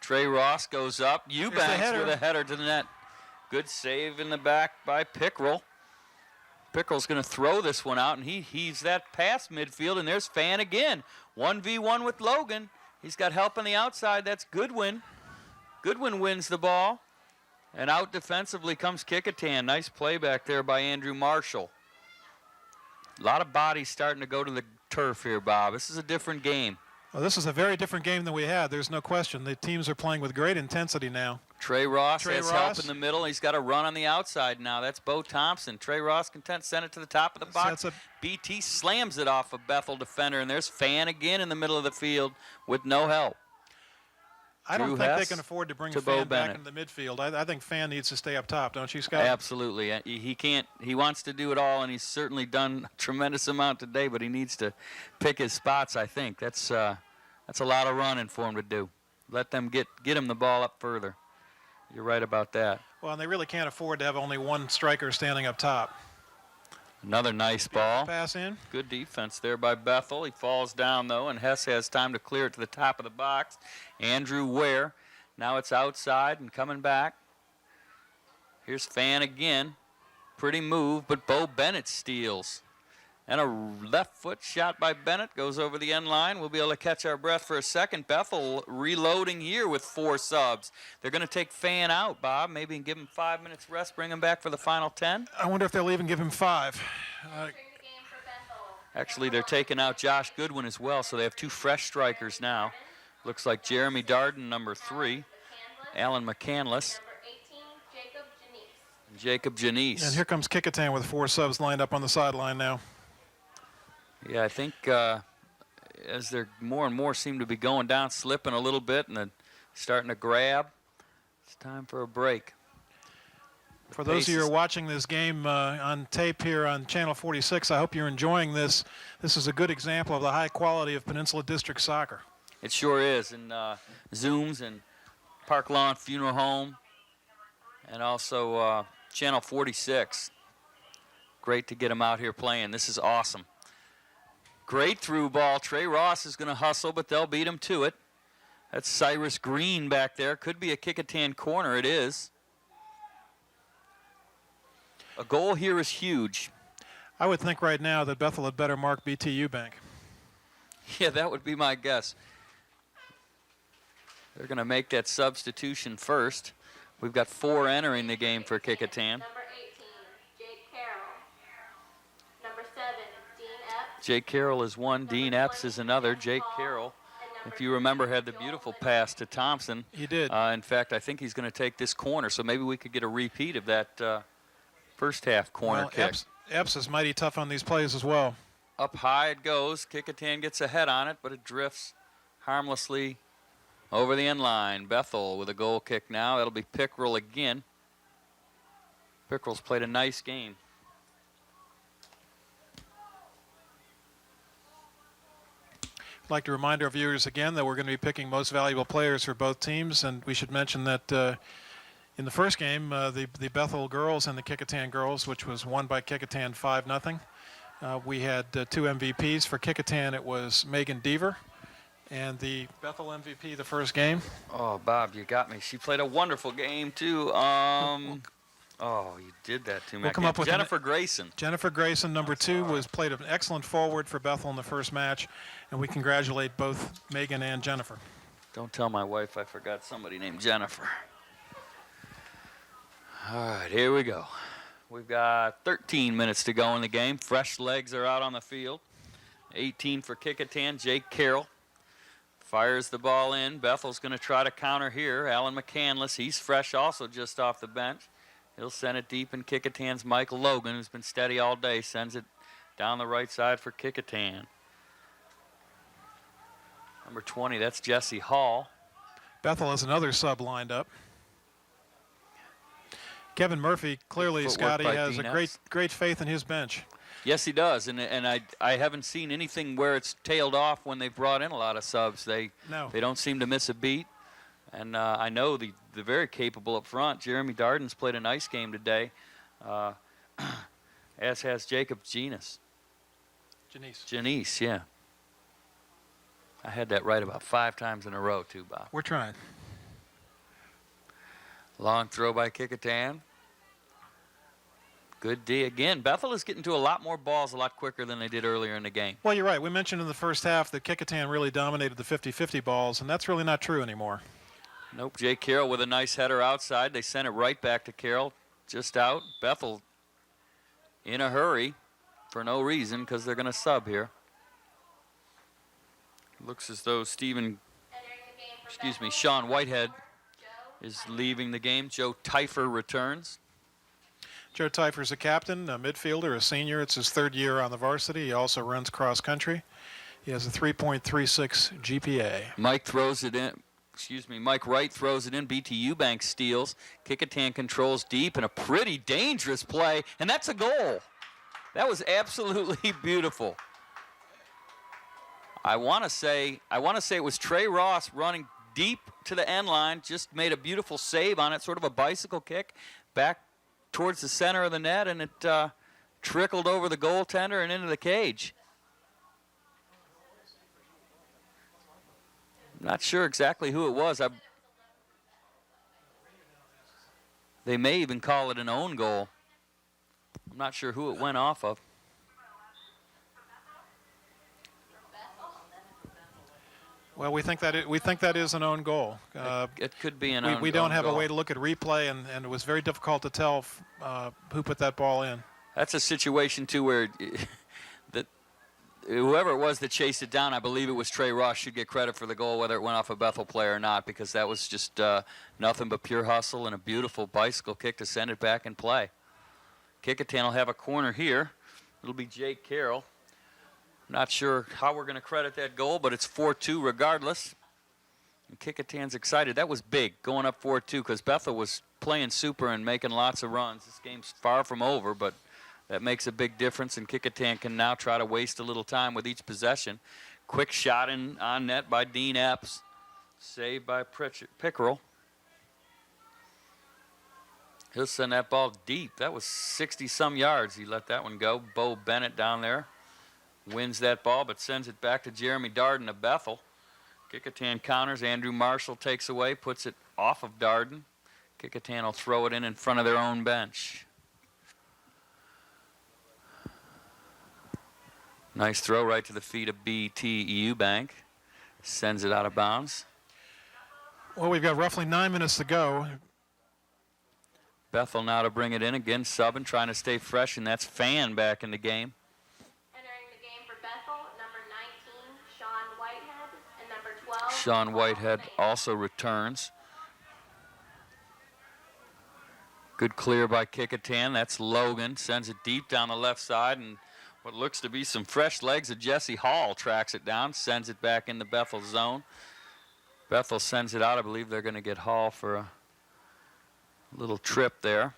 Trey Ross goes up. Eubanks with a header to the net. Good save in the back by Pickrell. Pickrell's going to throw this one out, and he heaves that past midfield, and there's Fan again. 1v1 with Logan. He's got help on the outside. That's Goodwin. Goodwin wins the ball. And out defensively comes Kecoughtan. Nice play back there by Andrew Marshall. A lot of bodies starting to go to the turf here, Bob. This is a different game. Well, this is a very different game than we had. There's no question. The teams are playing with great intensity now. Trey Ross has help in the middle. He's got a run on the outside now. That's Bo Thompson. Trey Ross content send it to the top of the box. BT slams it off a Bethel defender, and there's Fan again in the middle of the field with no help. I don't think they can afford to bring a Fan back into the midfield. I think Fan needs to stay up top, don't you, Scott? Absolutely. He can't. He wants to do it all, and he's certainly done a tremendous amount today, but he needs to pick his spots, I think. That's a lot of running for him to do. Let them get him the ball up further. You're right about that. Well, and they really can't afford to have only one striker standing up top. Another nice ball. Pass in. Good defense there by Bethel. He falls down, though, and Hess has time to clear it to the top of the box. Andrew Ware. Now it's outside and coming back. Here's Fan again. Pretty move, but Bo Bennett steals. And a left foot shot by Bennett goes over the end line. We'll be able to catch our breath for a second. Bethel reloading here with 4 subs. They're going to take Fan out, Bob, maybe and give him 5 minutes rest, bring him back for the final 10. I wonder if they'll even give him 5. Actually, they're taking out Josh Goodwin as well, so they have 2 fresh strikers now. Looks like Jeremy Darden, number 3, Alan McCandless, and Jacob Janice. And here comes Kecoughtan with 4 subs lined up on the sideline now. Yeah, I think as they're more and more seem to be going down, slipping a little bit, and then starting to grab, it's time for a break. For those of you who are watching this game on tape here on Channel 46, I hope you're enjoying this. This is a good example of the high quality of Peninsula District soccer. It sure is. And Zooms and Park Lawn Funeral Home, and also Channel 46. Great to get them out here playing. This is awesome. Great through ball. Trey Ross is going to hustle, but they'll beat him to it. That's Cyrus Green back there. Could be a Kecoughtan corner. It is. A goal here is huge. I would think right now that Bethel had better mark BT Eubank. Yeah, that would be my guess. They're going to make that substitution first. We've got 4 entering the game for Kecoughtan. Number 18, Jake Carroll. Number 7, Dean Epps. Jake Carroll is one. Dean Epps is another. Jake Carroll, if you remember, had the beautiful pass to Thompson. He did. In fact, I think he's going to take this corner, so maybe we could get a repeat of that first half corner kick. Epps is mighty tough on these plays as well. Up high it goes. Kecoughtan gets a head on it, but it drifts harmlessly over the end line. Bethel with a goal kick now. That'll be Pickrell again. Pickrell's played a nice game. I'd like to remind our viewers again that we're going to be picking most valuable players for both teams, and we should mention that in the first game, the Bethel girls and the Kecoughtan girls, which was won by Kecoughtan 5-0. We had 2 MVPs. For Kecoughtan, it was Megan Deaver, and the Bethel MVP the first game. Oh, Bob, you got me. She played a wonderful game, too. Oh, you did that to me. We'll come up with Jennifer Grayson. Jennifer Grayson, number 2, played an excellent forward for Bethel in the first match, and we congratulate both Megan and Jennifer. Don't tell my wife I forgot somebody named Jennifer. All right, here we go. We've got 13 minutes to go in the game. Fresh legs are out on the field. 18 for Kecoughtan. Jake Carroll fires the ball in. Bethel's going to try to counter here. Alan McCandless, he's fresh also just off the bench. He'll send it deep in Kecoughtan's Michael Logan, who's been steady all day, sends it down the right side for Kecoughtan. Number 20, that's Jesse Hall. Bethel has another sub lined up. Kevin Murphy, clearly, Footwork Scotty, by has Dean a Epps. great faith in his bench. Yes, he does, and I haven't seen anything where it's tailed off when they've brought in a lot of subs. They don't seem to miss a beat, and I know they're very capable up front. Jeremy Darden's played a nice game today, as has Jacob Janice, yeah. I had that right about 5 times in a row, too, Bob. We're trying. Long throw by Kecoughtan. Good D again. Bethel is getting to a lot more balls a lot quicker than they did earlier in the game. Well, you're right. We mentioned in the first half that Kecoughtan really dominated the 50-50 balls, and that's really not true anymore. Nope. Jake Carroll with a nice header outside. They sent it right back to Carroll, just out. Bethel in a hurry for no reason because they're going to sub here. Looks as though Sean Whitehead is leaving the game. Joe Teifer returns. Joe Teifer's a captain, a midfielder, a senior. It's his 3rd year on the varsity. He also runs cross country. He has a 3.36 GPA. Mike throws it in. Mike Wright throws it in. BTU Bank steals. Kecoughtan controls deep and a pretty dangerous play, and that's a goal. That was absolutely beautiful. I want to say it was Trey Ross running deep to the end line, just made a beautiful save on it, sort of a bicycle kick back towards the center of the net, and it trickled over the goaltender and into the cage. I'm not sure exactly who it was. They may even call it an own goal. I'm not sure who it went off of. Well, we think that is an own goal. It could be an own goal. We don't have a way to look at replay, and it was very difficult to tell who put that ball in. That's a situation, too, where whoever it was that chased it down, I believe it was Trey Ross, should get credit for the goal, whether it went off a Bethel player or not, because that was just nothing but pure hustle and a beautiful bicycle kick to send it back in play. Kecoughtan will have a corner here. It'll be Jake Carroll. Not sure how we're going to credit that goal, but it's 4-2 regardless. And Kecoughtan's excited. That was big, going up 4-2, because Bethel was playing super and making lots of runs. This game's far from over, but that makes a big difference, and Kecoughtan can now try to waste a little time with each possession. Quick shot on net by Dean Epps. Saved by Pickerel. He'll send that ball deep. That was 60-some yards. He let that one go. Bo Bennett down there wins that ball, but sends it back to Jeremy Darden of Bethel. Kecoughtan counters. Andrew Marshall takes away, puts it off of Darden. Kecoughtan will throw it in front of their own bench. Nice throw right to the feet of BTU Bank. Sends it out of bounds. Well, we've got roughly 9 minutes to go. Bethel now to bring it in again, subbing, trying to stay fresh, and that's Fan back in the game. Entering the game for Bethel, number 19, Sean Whitehead, and number 12, Sean Whitehead also returns. Good clear by Kecoughtan. That's Logan. Sends it deep down the left side, and what looks to be some fresh legs of Jesse Hall tracks it down, sends it back in the Bethel zone. Bethel sends it out. I believe they're going to get Hall for a little trip there.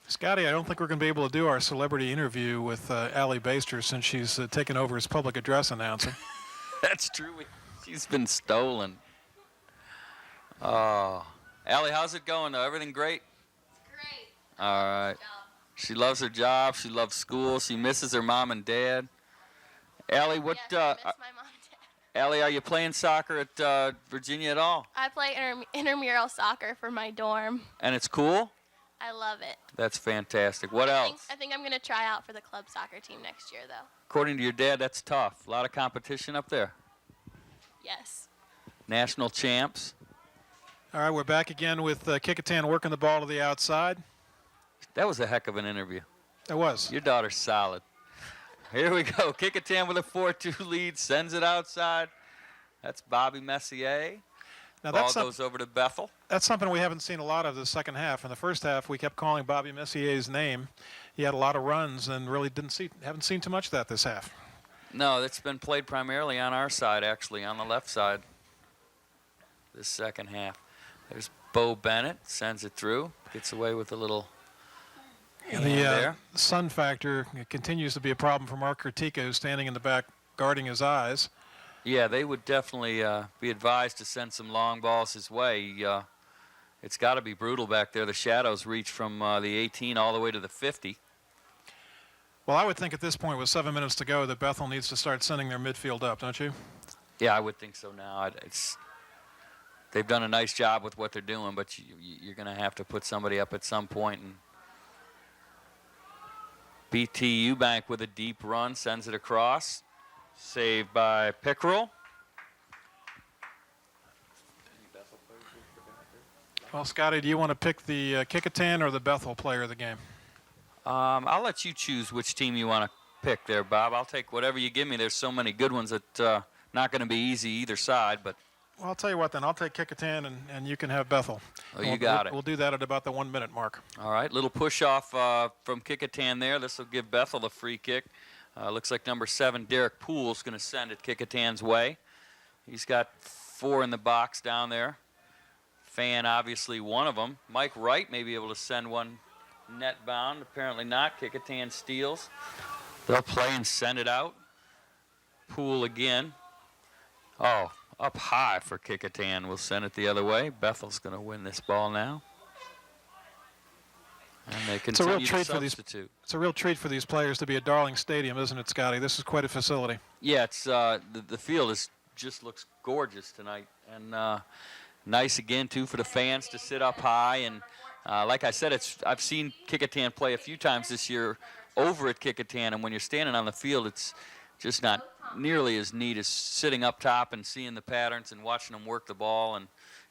Scotty, I don't think we're going to be able to do our celebrity interview with Allie Baster since she's taken over as public address announcer. That's true. She's been stolen. Oh. Allie, how's it going, though? Everything great? Great. All right. Good job. She loves her job. She loves school. She misses her mom and dad. Allie, what? Yes, I miss my mom and dad. Allie, are you playing soccer at Virginia at all? I play intramural soccer for my dorm. And it's cool? I love it. That's fantastic. What else? I think I'm going to try out for the club soccer team next year, though. According to your dad, that's tough. A lot of competition up there. Yes. National champs. All right, we're back again with Kecoughtan working the ball to the outside. That was a heck of an interview. It was. Your daughter's solid. Here we go. Kecoughtan with a 4-2 lead. Sends it outside. That's Bobby Messier. Now Ball goes over to Bethel. That's something we haven't seen a lot of the second half. In the first half, we kept calling Bobby Messier's name. He had a lot of runs and really haven't seen too much of that this half. No, it's been played primarily on our side, actually, on the left side this second half. There's Bo Bennett, sends it through, gets away with a little hand there. The sun factor continues to be a problem for Mark Kurtika, who's standing in the back guarding his eyes. Yeah, they would definitely be advised to send some long balls his way. It's got to be brutal back there. The shadows reach from the 18 all the way to the 50. Well, I would think at this point, with 7 minutes to go, that Bethel needs to start sending their midfield up, don't you? Yeah, I would think so now. They've done a nice job with what they're doing, but you're going to have to put somebody up at some point. And BT Eubank with a deep run, sends it across. Saved by Pickerel. Well, Scotty, do you want to pick the Kecoughtan or the Bethel player of the game? I'll let you choose which team you want to pick there, Bob. I'll take whatever you give me. There's so many good ones that not going to be easy either side. But Well, I'll tell you what then. I'll take Kecoughtan and you can have Bethel. Oh, you got it. We'll do that at about the 1 minute mark. All right, little push off from Kecoughtan there. This will give Bethel a free kick. Looks like number 7, Derek Poole's going to send it Kecoughtan's way. He's got 4 in the box down there. Fan, obviously, one of them. Mike Wright may be able to send one net bound. Apparently not. Kecoughtan steals. They'll play and send it out. Poole again. Oh, up high for Kecoughtan. We'll send it the other way. Bethel's going to win this ball now. And they continue to substitute. It's a real treat for these players to be at Darling Stadium, isn't it, Scotty? This is quite a facility. Yeah, it's the field just looks gorgeous tonight, and nice again too for the fans to sit up high. And like I said, I've seen Kecoughtan play a few times this year over at Kecoughtan, and when you're standing on the field, it's just not nearly as neat as sitting up top and seeing the patterns and watching them work the ball. And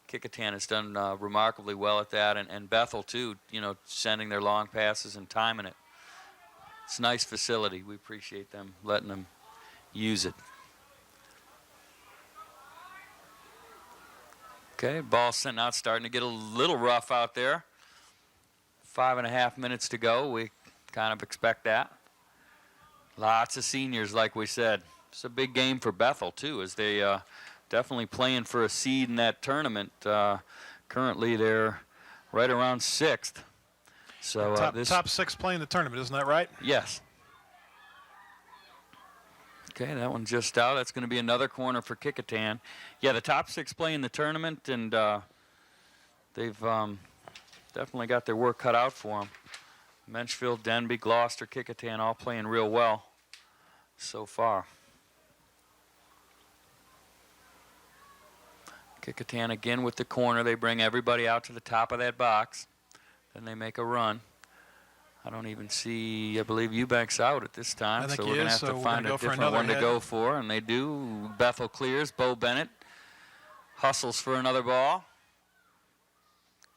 Kecoughtan has done remarkably well at that, and Bethel too, sending their long passes and timing it. It's a nice facility. We appreciate them letting them use it. Okay, ball sent out, starting to get a little rough out there. 5.5 minutes to go. We kind of expect that. Lots of seniors, like we said. It's a big game for Bethel too, as they definitely playing for a seed in that tournament. Currently, they're right around 6th. So top 6 playing the tournament, isn't that right? Yes. Okay, that one just out. That's going to be another corner for Kecoughtan. Yeah, the top 6 play in the tournament, and they've definitely got their work cut out for them. Menchfield, Denby, Gloucester, Kecoughtan all playing real well so far. Kecoughtan again with the corner. They bring everybody out to the top of that box. Then they make a run. I don't even see, I believe Eubank's out at this time. So we're going to have to find a different one to go for. And they do. Bethel clears. Bo Bennett hustles for another ball.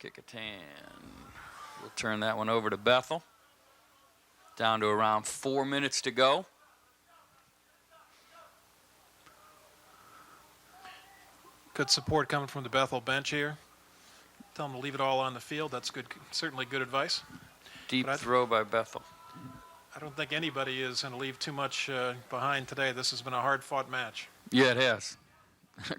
Kecoughtan will turn that one over to Bethel. Down to around 4 minutes to go. Good support coming from the Bethel bench here. Tell them to leave it all on the field. That's good. Certainly good advice. Deep throw by Bethel. I don't think anybody is going to leave too much behind today. This has been a hard-fought match. Yeah, it has.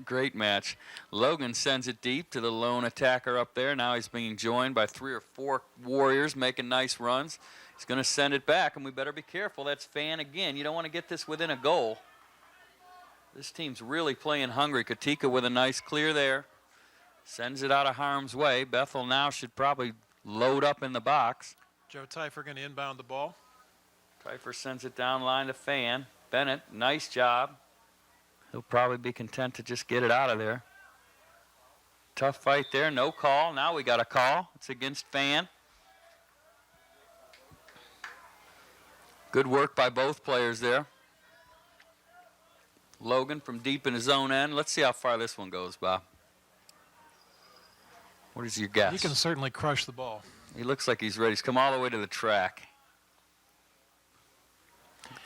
Great match. Logan sends it deep to the lone attacker up there. Now he's being joined by 3 or 4 Warriors making nice runs. He's going to send it back, and we better be careful. That's Fan again. You don't want to get this within a goal. This team's really playing hungry. Katika with a nice clear there. Sends it out of harm's way. Bethel now should probably load up in the box. Joe Teifer going to inbound the ball. Teifer sends it down line to Fan. Bennett, nice job. He'll probably be content to just get it out of there. Tough fight there. No call. Now we got a call. It's against Fan. Good work by both players there. Logan from deep in his own end. Let's see how far this one goes, Bob. What is your guess? He can certainly crush the ball. He looks like he's ready. He's come all the way to the track.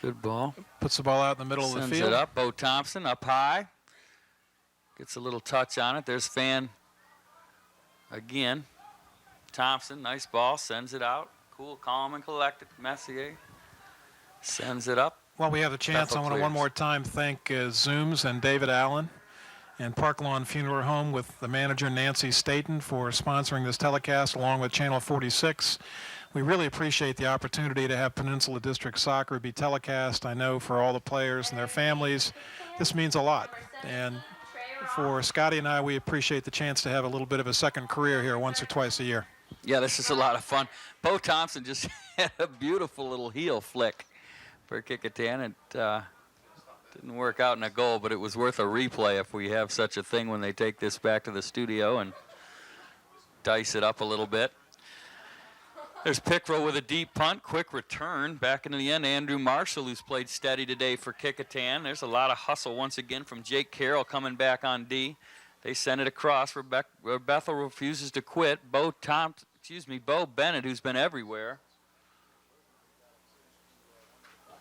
Good ball. Puts the ball out in the middle of the Sends field. it up. Bo Thompson up high. Gets a little touch on it. There's Fan again. Thompson, nice ball. Sends it out. Cool, calm, and collected. Messier sends it up. While we have the chance, Bethel I want to one clears. more time thank Zooms and David Allen and Park Lawn Funeral Home with the manager Nancy Staten for sponsoring this telecast along with Channel 46. We really appreciate the opportunity to have Peninsula District Soccer be telecast. I know for all the players and their families, this means a lot. And for Scotty and I, we appreciate the chance to have a little bit of a second career here once or twice a year. Yeah, this is a lot of fun. Bo Thompson just had a beautiful little heel flick for Kecoughtan. It didn't work out in a goal, but it was worth a replay if we have such a thing when they take this back to the studio and dice it up a little bit. There's Pickrell with a deep punt, quick return. Back into the end, Andrew Marshall, who's played steady today for Kecoughtan. There's a lot of hustle once again from Jake Carroll coming back on D. They send it across. Bethel refuses to quit. Bo Bennett, who's been everywhere,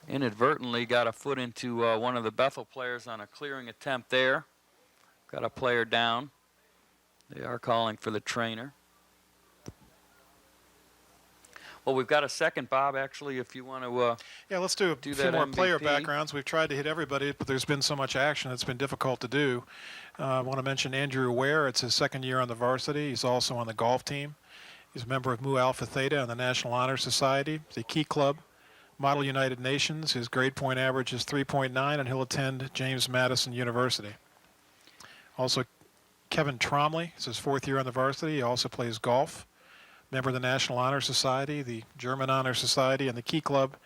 inadvertently got a foot into one of the Bethel players on a clearing attempt there. Got a player down. They are calling for the trainer. Well, we've got a second, Bob, actually, if you want to Yeah, let's do a do few that more player MVP. backgrounds. We've tried to hit everybody, but there's been so much action it's been difficult to do. I want to mention Andrew Ware. It's his second year on the varsity. He's also on the golf team. He's a member of Mu Alpha Theta and the National Honor Society. The Key Club, Model United Nations. His grade point average is 3.9, and he'll attend James Madison University. Also, Kevin Tromley. It's his fourth year on the varsity. He also plays golf. Member of the National Honor Society, the German Honor Society, and the Key Club.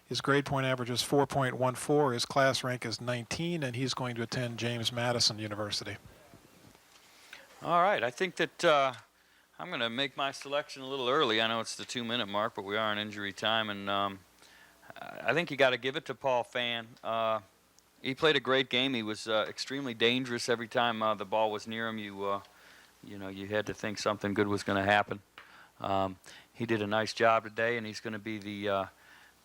His grade point average is 4.14. His class rank is 19, and he's going to attend James Madison University. All right, I think that I'm going to make my selection a little early. I know it's the 2-minute mark, but we are in injury time, and I think you got to give it to Paul Fan. He played a great game. He was extremely dangerous every time the ball was near him. You know, you had to think something good was going to happen. He did a nice job today, and he's going to be the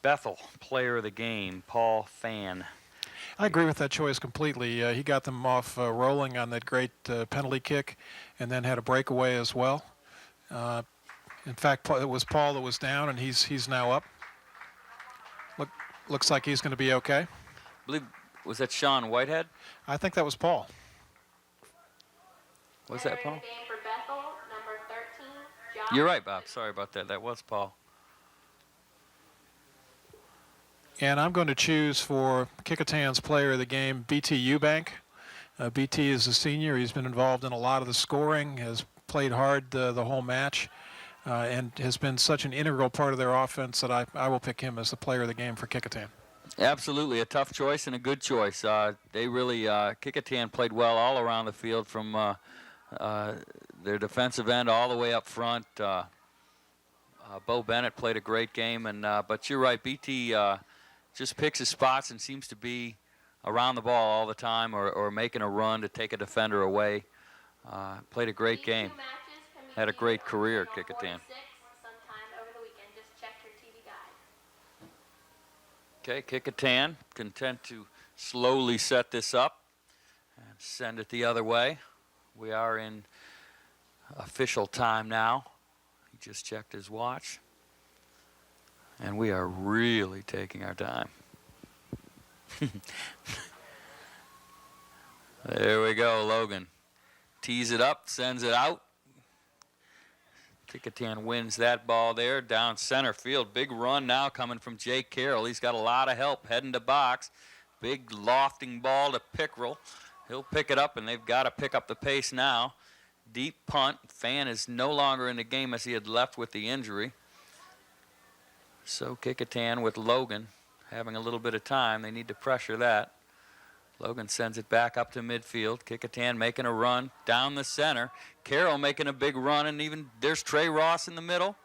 Bethel Player of the Game, Paul Fan. I agree with that choice completely. He got them off rolling on that great penalty kick and then had a breakaway as well. In fact, it was Paul that was down, and he's now up. Looks like he's going to be okay. I believe, was that Sean Whitehead? I think that was Paul. Was that Paul? Game for Bethel, number 13, Josh. You're right, Bob. Sorry about that. That was Paul. And I'm going to choose for Kecoughtan's player of the game, BT Eubank. BT is a senior. He's been involved in a lot of the scoring, has played hard the whole match, and has been such an integral part of their offense that I will pick him as the player of the game for Kecoughtan. Absolutely, a tough choice and a good choice. They really, Kecoughtan played well all around the field from their defensive end all the way up front. Bo Bennett played a great game, and but you're right, BT just picks his spots and seems to be around the ball all the time or making a run to take a defender away. Played a great game. Had a great career at Kecoughtan. Sometime over the weekend. Just check your TV guide. Okay, Kecoughtan content to slowly set this up and send it the other way. We are in official time now. He just checked his watch. And we are really taking our time. There we go, Logan. Tees it up, sends it out. Kecoughtan wins that ball there down center field. Big run now coming from Jake Carroll. He's got a lot of help heading to box. Big lofting ball to Pickrell. He'll pick it up, and they've got to pick up the pace now. Deep punt. Fan is no longer in the game as he had left with the injury. So Kecoughtan with Logan having a little bit of time. They need to pressure that. Logan sends it back up to midfield. Kecoughtan making a run down the center. Carroll making a big run, and even there's Trey Ross in the middle.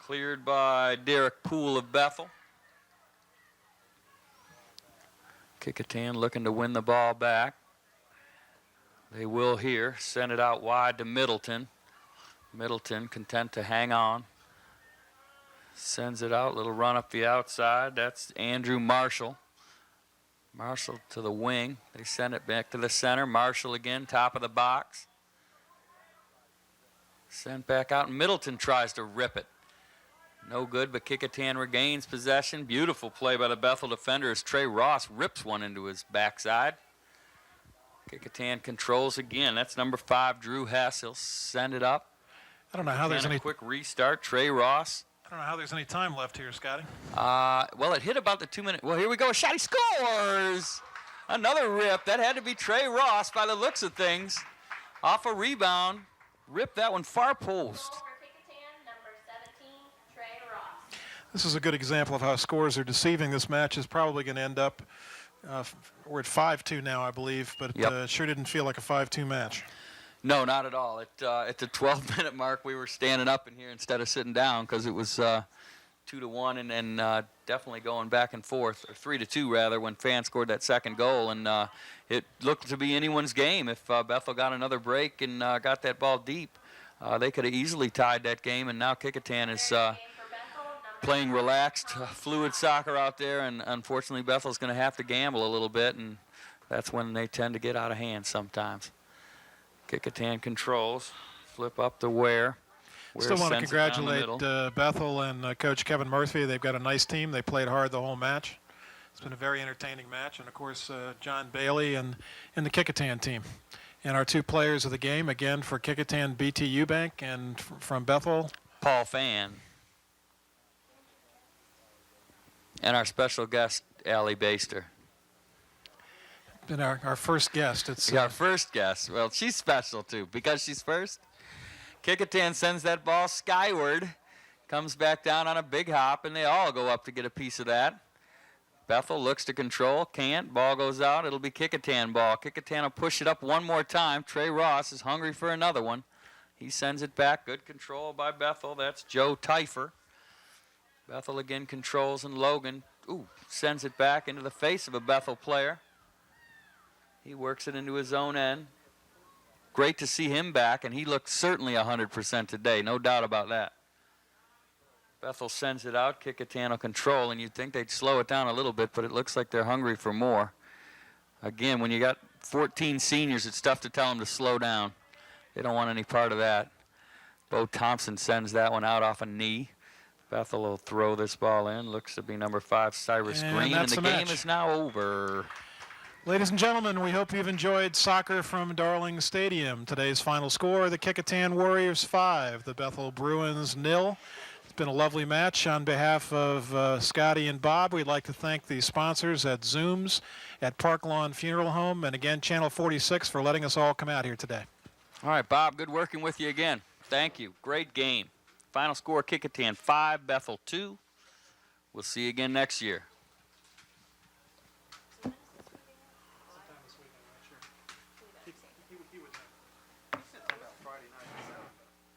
Cleared by Derek Poole of Bethel. Kecoughtan looking to win the ball back. They will here. Send it out wide to Middleton. Middleton content to hang on. Sends it out. Little run up the outside. That's Andrew Marshall. Marshall to the wing. They send it back to the center. Marshall again, top of the box. Sent back out. Middleton tries to rip it. No good, but Kecoughtan regains possession. Beautiful play by the Bethel defender as Trey Ross rips one into his backside. Kecoughtan controls again. That's number 5, Drew Hess. He'll send it up. I don't know how there's any quick restart. Trey Ross. I don't know how there's any time left here, Scotty. Well, it hit about the 2-minute. Well, here we go. A shot. He scores. Another rip. That had to be Trey Ross by the looks of things. Off a rebound. Ripped that one far post. Goal for Kecoughtan, number 17, Trey Ross. This is a good example of how scores are deceiving. This match is probably going to end up, we're at 5-2 now, I believe, but it sure didn't feel like a 5-2 match. No, not at all. At the 12-minute mark, we were standing up in here instead of sitting down because it was 2-1 and definitely going back and forth, or 3-2 rather, when Fan scored that second goal. And it looked to be anyone's game. If Bethel got another break and got that ball deep, they could have easily tied that game. And now Kecoughtan is playing relaxed, fluid soccer out there. And unfortunately, Bethel's going to have to gamble a little bit, and that's when they tend to get out of hand sometimes. Kecoughtan controls. Flip up to Ware. Still want to congratulate Bethel and Coach Kevin Murphy. They've got a nice team. They played hard the whole match. It's been a very entertaining match. And, of course, John Bailey and the Kecoughtan team. And our 2 players of the game, again, for Kecoughtan, BT Eubank, and from Bethel, Paul Fan. And our special guest, Allie Baster. been our first guest. It's our first guest. Well, she's special, too, because she's first. Kecoughtan sends that ball skyward, comes back down on a big hop, and they all go up to get a piece of that. Bethel looks to control, can't. Ball goes out. It'll be Kecoughtan ball. Kecoughtan will push it up one more time. Trey Ross is hungry for another one. He sends it back. Good control by Bethel. That's Joe Teifer. Bethel again controls, and Logan sends it back into the face of a Bethel player. He works it into his own end. Great to see him back, and he looks certainly 100% today, no doubt about that. Bethel sends it out. Kecoughtan will control, and you'd think they'd slow it down a little bit, but it looks like they're hungry for more. Again, when you got 14 seniors, it's tough to tell them to slow down. They don't want any part of that. Bo Thompson sends that one out off a knee. Bethel will throw this ball in. Looks to be number 5, Cyrus Green, and the game is now over. Ladies and gentlemen, we hope you've enjoyed soccer from Darling Stadium. Today's final score, the Kecoughtan Warriors 5, the Bethel Bruins 0. It's been a lovely match. On behalf of Scotty and Bob, we'd like to thank the sponsors at Zooms, at Park Lawn Funeral Home, and again, Channel 46 for letting us all come out here today. All right, Bob, good working with you again. Thank you. Great game. Final score, Kecoughtan 5, Bethel 2. We'll see you again next year.